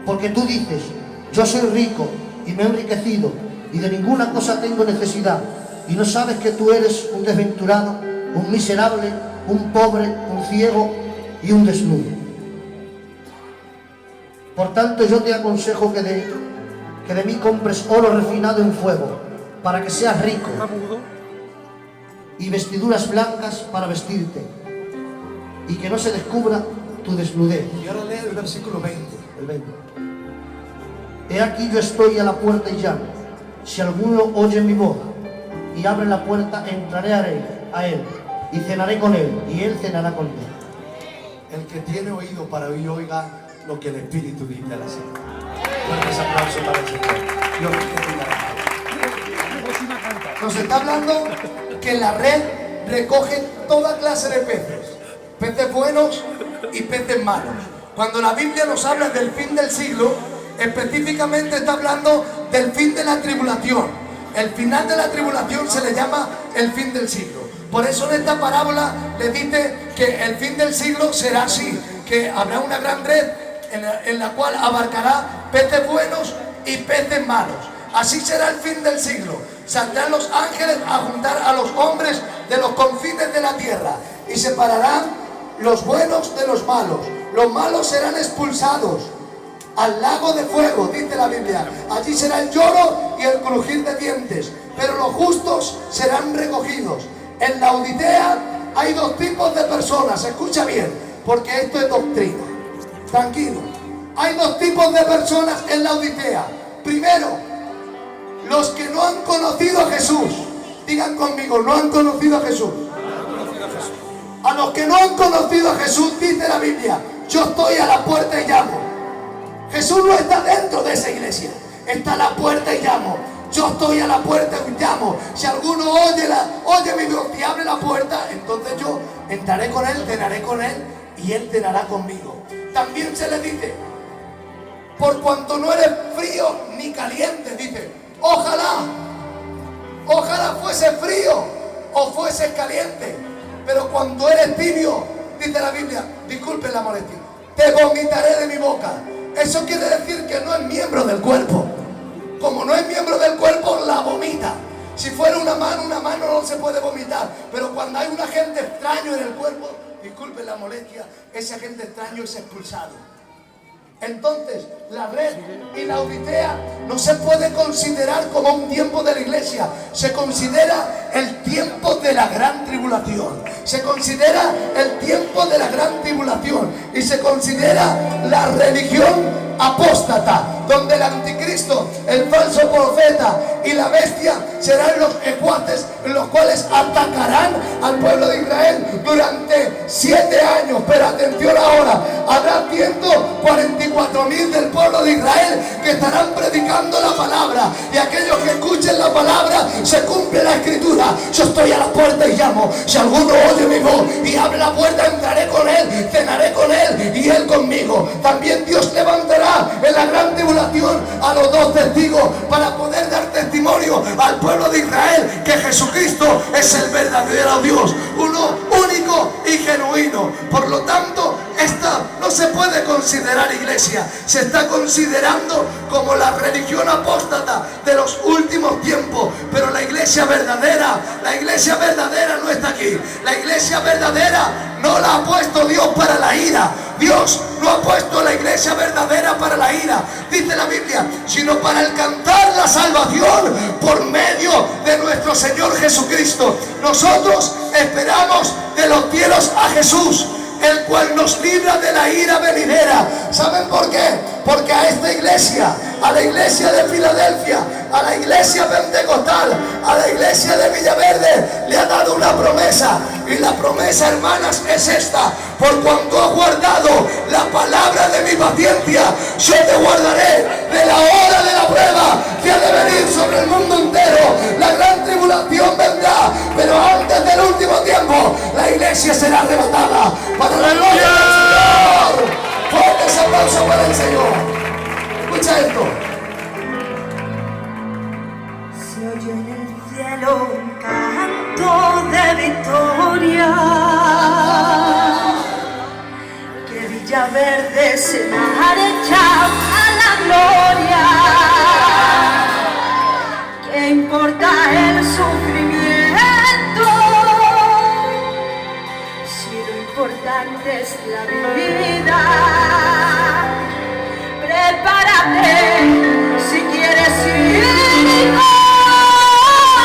Porque tú dices: yo soy rico y me he enriquecido y de ninguna cosa tengo necesidad. Y no sabes que tú eres un desventurado, un miserable, un pobre, un ciego y un desnudo. Por tanto, yo te aconsejo que de mí compres oro refinado en fuego, para que seas rico, y vestiduras blancas para vestirte, y que no se descubra tu desnudez. Y ahora lee el versículo 20. El 20. He aquí yo estoy a la puerta y llamo. Si alguno oye mi voz y abre la puerta, entraré a él y cenaré con él, y él cenará conmigo. El que tiene oído para oír, oiga lo que el Espíritu dice a la Señora. Fuertes aplausos para el Señor. Dios te Nos está hablando que la red recoge toda clase de peces. Peces buenos y peces malos. Cuando la Biblia nos habla del fin del siglo, específicamente está hablando del fin de la tribulación. El final de la tribulación se le llama el fin del siglo. Por eso en esta parábola le dice que el fin del siglo será así, que habrá una gran red en la cual abarcará peces buenos y peces malos. Así será el fin del siglo. Saldrán los ángeles a juntar a los hombres de los confines de la tierra y separarán los buenos de los malos. Los malos serán expulsados al lago de fuego, dice la Biblia. Allí será el lloro y el crujir de dientes, pero los justos serán recogidos. En la Odisea hay dos tipos de personas, escucha bien, porque esto es doctrina. Tranquilo. Hay dos tipos de personas en la Odisea. Primero, los que no han conocido a Jesús. Digan conmigo, no han conocido a Jesús. A los que no han conocido a Jesús, dice la Biblia: yo estoy a la puerta y llamo. Jesús no está dentro de esa iglesia, está a la puerta y llamo. Yo estoy a la puerta y llamo. Si alguno oye mi voz y abre la puerta, entonces yo entraré con él, cenaré con él y él cenará conmigo. También se le dice: por cuanto no eres frío ni caliente, dice, ojalá fuese frío o fuese caliente, pero cuando eres tibio, dice la Biblia, disculpen la molestia, te vomitaré de mi boca. Eso quiere decir que no es miembro del cuerpo. Como no es miembro del cuerpo, la vomita. Si fuera una mano no se puede vomitar. Pero cuando hay un agente extraño en el cuerpo, disculpen la molestia, ese agente extraño es expulsado. Entonces, la red y la Odisea no se puede considerar como un tiempo de la iglesia. Se considera el tiempo de la gran tribulación. Se considera el tiempo de la gran tribulación. Y se considera la religión apóstata, donde el anticristo, el falso profeta y la bestia serán los ecuates en los cuales atacarán al pueblo de Israel durante 7 años. Pero atención ahora, habrá 144.000 del pueblo de Israel que estarán predicando la palabra, y aquellos que escuchen la palabra, se cumple la escritura: yo estoy a la puerta y llamo. Si alguno oye mi voz y abre la puerta, entraré con él, cenaré con él y él conmigo. También Dios levantará en la gran tribulación a los 2 testigos para poder dar testimonio al pueblo de Israel que Jesucristo es el verdadero Dios, uno único y genuino. Por lo tanto, esta no se puede considerar iglesia, se está considerando como la religión apóstata de los últimos tiempos. Pero la iglesia verdadera no está aquí. La iglesia verdadera no la ha puesto Dios para la ira. Dios no ha puesto la iglesia verdadera para la ira, dice la Biblia, sino para alcanzar la salvación por medio de nuestro Señor Jesucristo. Nosotros esperamos de los cielos a Jesús, el cual nos libra de la ira venidera. ¿Saben por qué? Porque a esta iglesia, a la iglesia de Filadelfia, a la iglesia pentecostal, a la iglesia iglesia de Villaverde le ha dado una promesa. Y la promesa, hermanas, es esta: por cuanto has guardado la palabra de mi paciencia, yo te guardaré de la hora de la prueba que ha de venir sobre el mundo entero. La gran tribulación vendrá, pero antes del último tiempo la iglesia será arrebatada para la gloria del Señor. Fuertes aplausos para el Señor. Escucha esto. Se oye en el cielo un canto de victoria, que Villaverde se marcha a la gloria. ¿Qué importa el sufrimiento si lo importante es la vida? Prepárate si quieres ir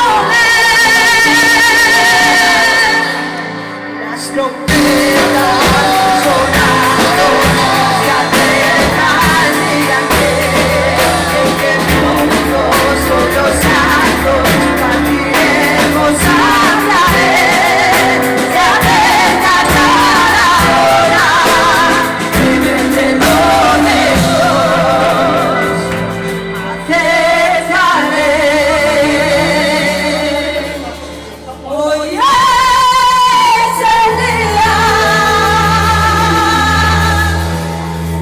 con él. Las trompetas sonando se acercan y en que juntos son los santos partiremos hacia él. Se acerca cada hora y vencedor de hoy es el día,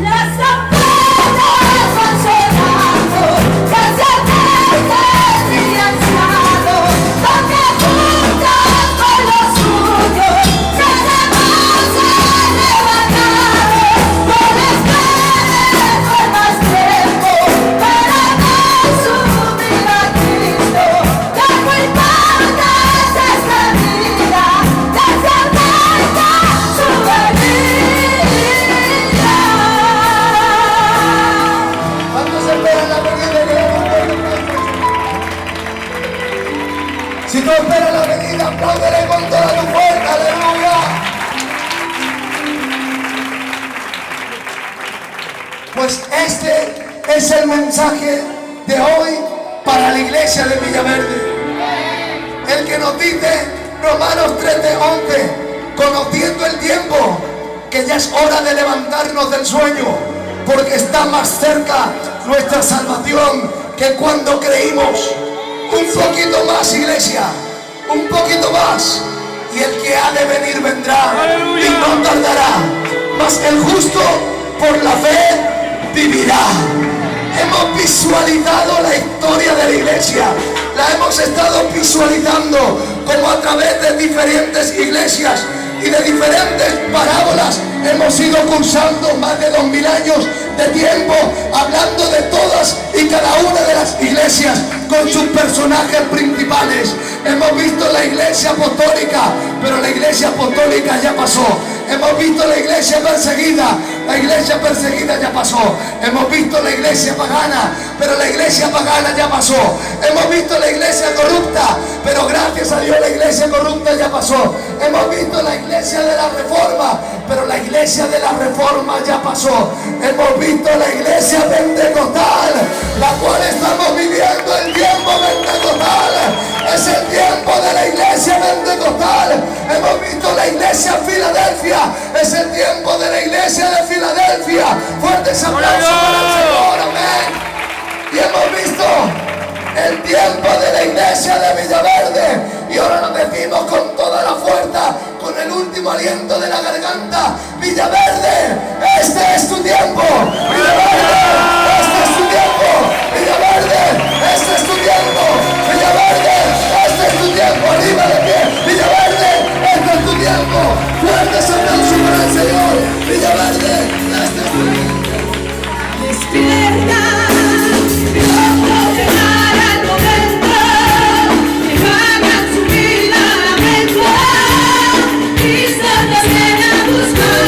las campanas van sonando, desde el día anciano, donde juntas con los suyos, seremos levantados, no esperen por más tiempo, para no subir a Cristo, la culpa es esta vida, desaparta su venida. ¿Cuántos esperan la venida de Dios? Si tú esperas la venida, apláudele con toda tu fuerza, aleluya. Pues este es el mensaje de hoy para la iglesia de Villaverde. El que nos dice Romanos 13:11, conociendo el tiempo, que ya es hora de levantarnos del sueño, porque está más cerca nuestra salvación que cuando creímos. Un poquito más, iglesia, un poquito más, y el que ha de venir vendrá y no tardará, mas el justo por la fe vivirá. Hemos visualizado la historia de la iglesia, la hemos estado visualizando como a través de diferentes iglesias y de diferentes parábolas hemos ido cursando más de 2000 años de tiempo, hablando de todas y cada una de las iglesias con sus personajes principales. Hemos visto la iglesia apostólica, pero la iglesia apostólica ya pasó. Hemos visto la iglesia perseguida ya pasó. Hemos visto la iglesia pagana, pero la iglesia pagana ya pasó. Hemos visto la iglesia corrupta, pero gracias a Dios la iglesia corrupta ya pasó. Hemos visto la iglesia de la reforma, pero la iglesia de la reforma ya pasó. Hemos visto la iglesia pentecostal, la cual estamos viviendo el tiempo pentecostal. Es el tiempo de la iglesia pentecostal. Hemos visto la iglesia Filadelfia, es el tiempo de la iglesia de Filadelfia. Fuertes aplausos para el Señor, amén. Y hemos visto el tiempo de la iglesia de Villaverde, y ahora nos decimos con toda la fuerza, con el último aliento de la garganta: Villaverde, este es tu tiempo. Villaverde, este es tu tiempo. Villaverde, este es tu tiempo. Villaverde, este es tu tiempo. Arriba de pie. Villaverde, este es tu tiempo. Fuertes aplausos para el Señor. Villaverde, este es tu tiempo. Despierta, Dios llegará el momento, que hagan su vida a la mente, Cristo te viene a buscar.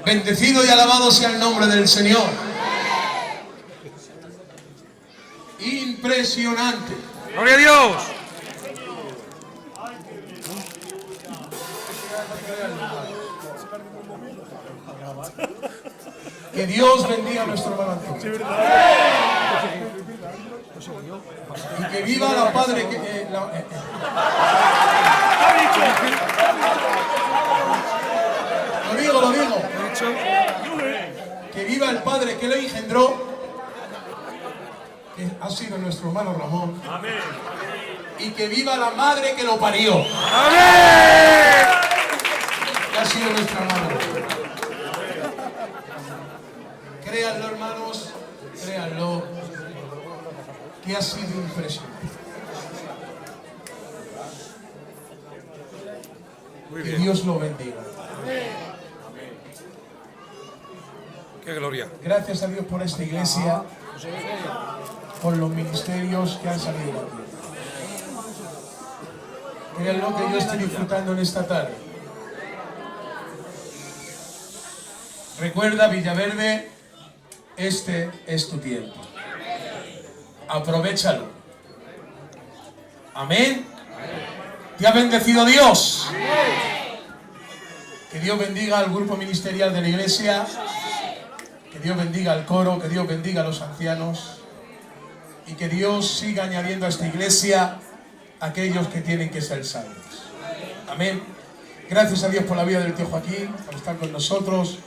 Bendecido y alabado sea el nombre del Señor. Impresionante. ¡Gloria a Dios! Que Dios bendiga a nuestro hermano Antonio. Y que viva la Padre que... Lo digo. Que viva el Padre que lo engendró, que ha sido nuestro hermano Ramón. Amén. Y que viva la Madre que lo parió, Amén. que ha sido nuestra madre. Créanlo, hermanos, créanlo, que ha sido impresionante. Muy Que bien. Dios lo bendiga. ¡Qué gloria! Gracias a Dios por esta iglesia, por los ministerios que han salido de aquí. Créanlo que yo estoy disfrutando en esta tarde. Recuerda, Villaverde, este es tu tiempo. Aprovéchalo. Amén. ¿Te ha bendecido Dios? Que Dios bendiga al grupo ministerial de la iglesia. Que Dios bendiga al coro, que Dios bendiga a los ancianos y que Dios siga añadiendo a esta iglesia aquellos que tienen que ser salvos. Amén. Gracias a Dios por la vida del tío Joaquín, por estar con nosotros.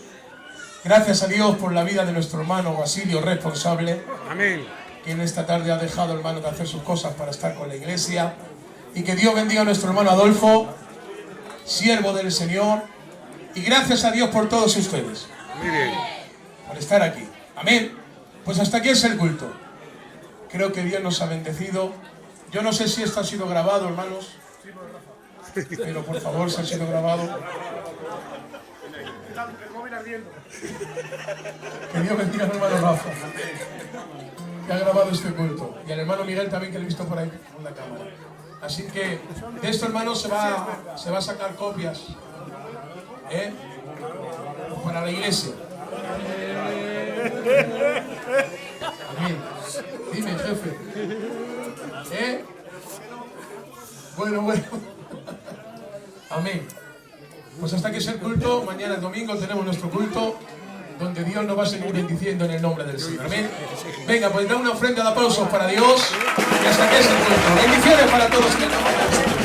Gracias a Dios por la vida de nuestro hermano Basilio, responsable. Amén. Que en esta tarde ha dejado, hermano, de hacer sus cosas para estar con la iglesia. Y que Dios bendiga a nuestro hermano Adolfo, siervo del Señor. Y gracias a Dios por todos ustedes. Muy bien. Por estar aquí. Amén. Pues hasta aquí es el culto. Creo que Dios nos ha bendecido. Yo no sé si esto ha sido grabado, hermanos. Pero por favor, si ha sido grabado. Que Dios bendiga al hermano Rafa, que ha grabado este culto. Y al hermano Miguel también, que lo he visto por ahí con la cámara. Así que de esto, hermanos, se va a sacar copias. Para la iglesia. Amén. Dime, jefe. Bueno. Amén. Pues hasta que es el culto. Mañana el domingo tenemos nuestro culto, donde Dios nos va a seguir bendiciendo en el nombre del Señor. Amén. Venga, pues da una ofrenda de aplausos para Dios. Y hasta que es el culto. Bendiciones para todos.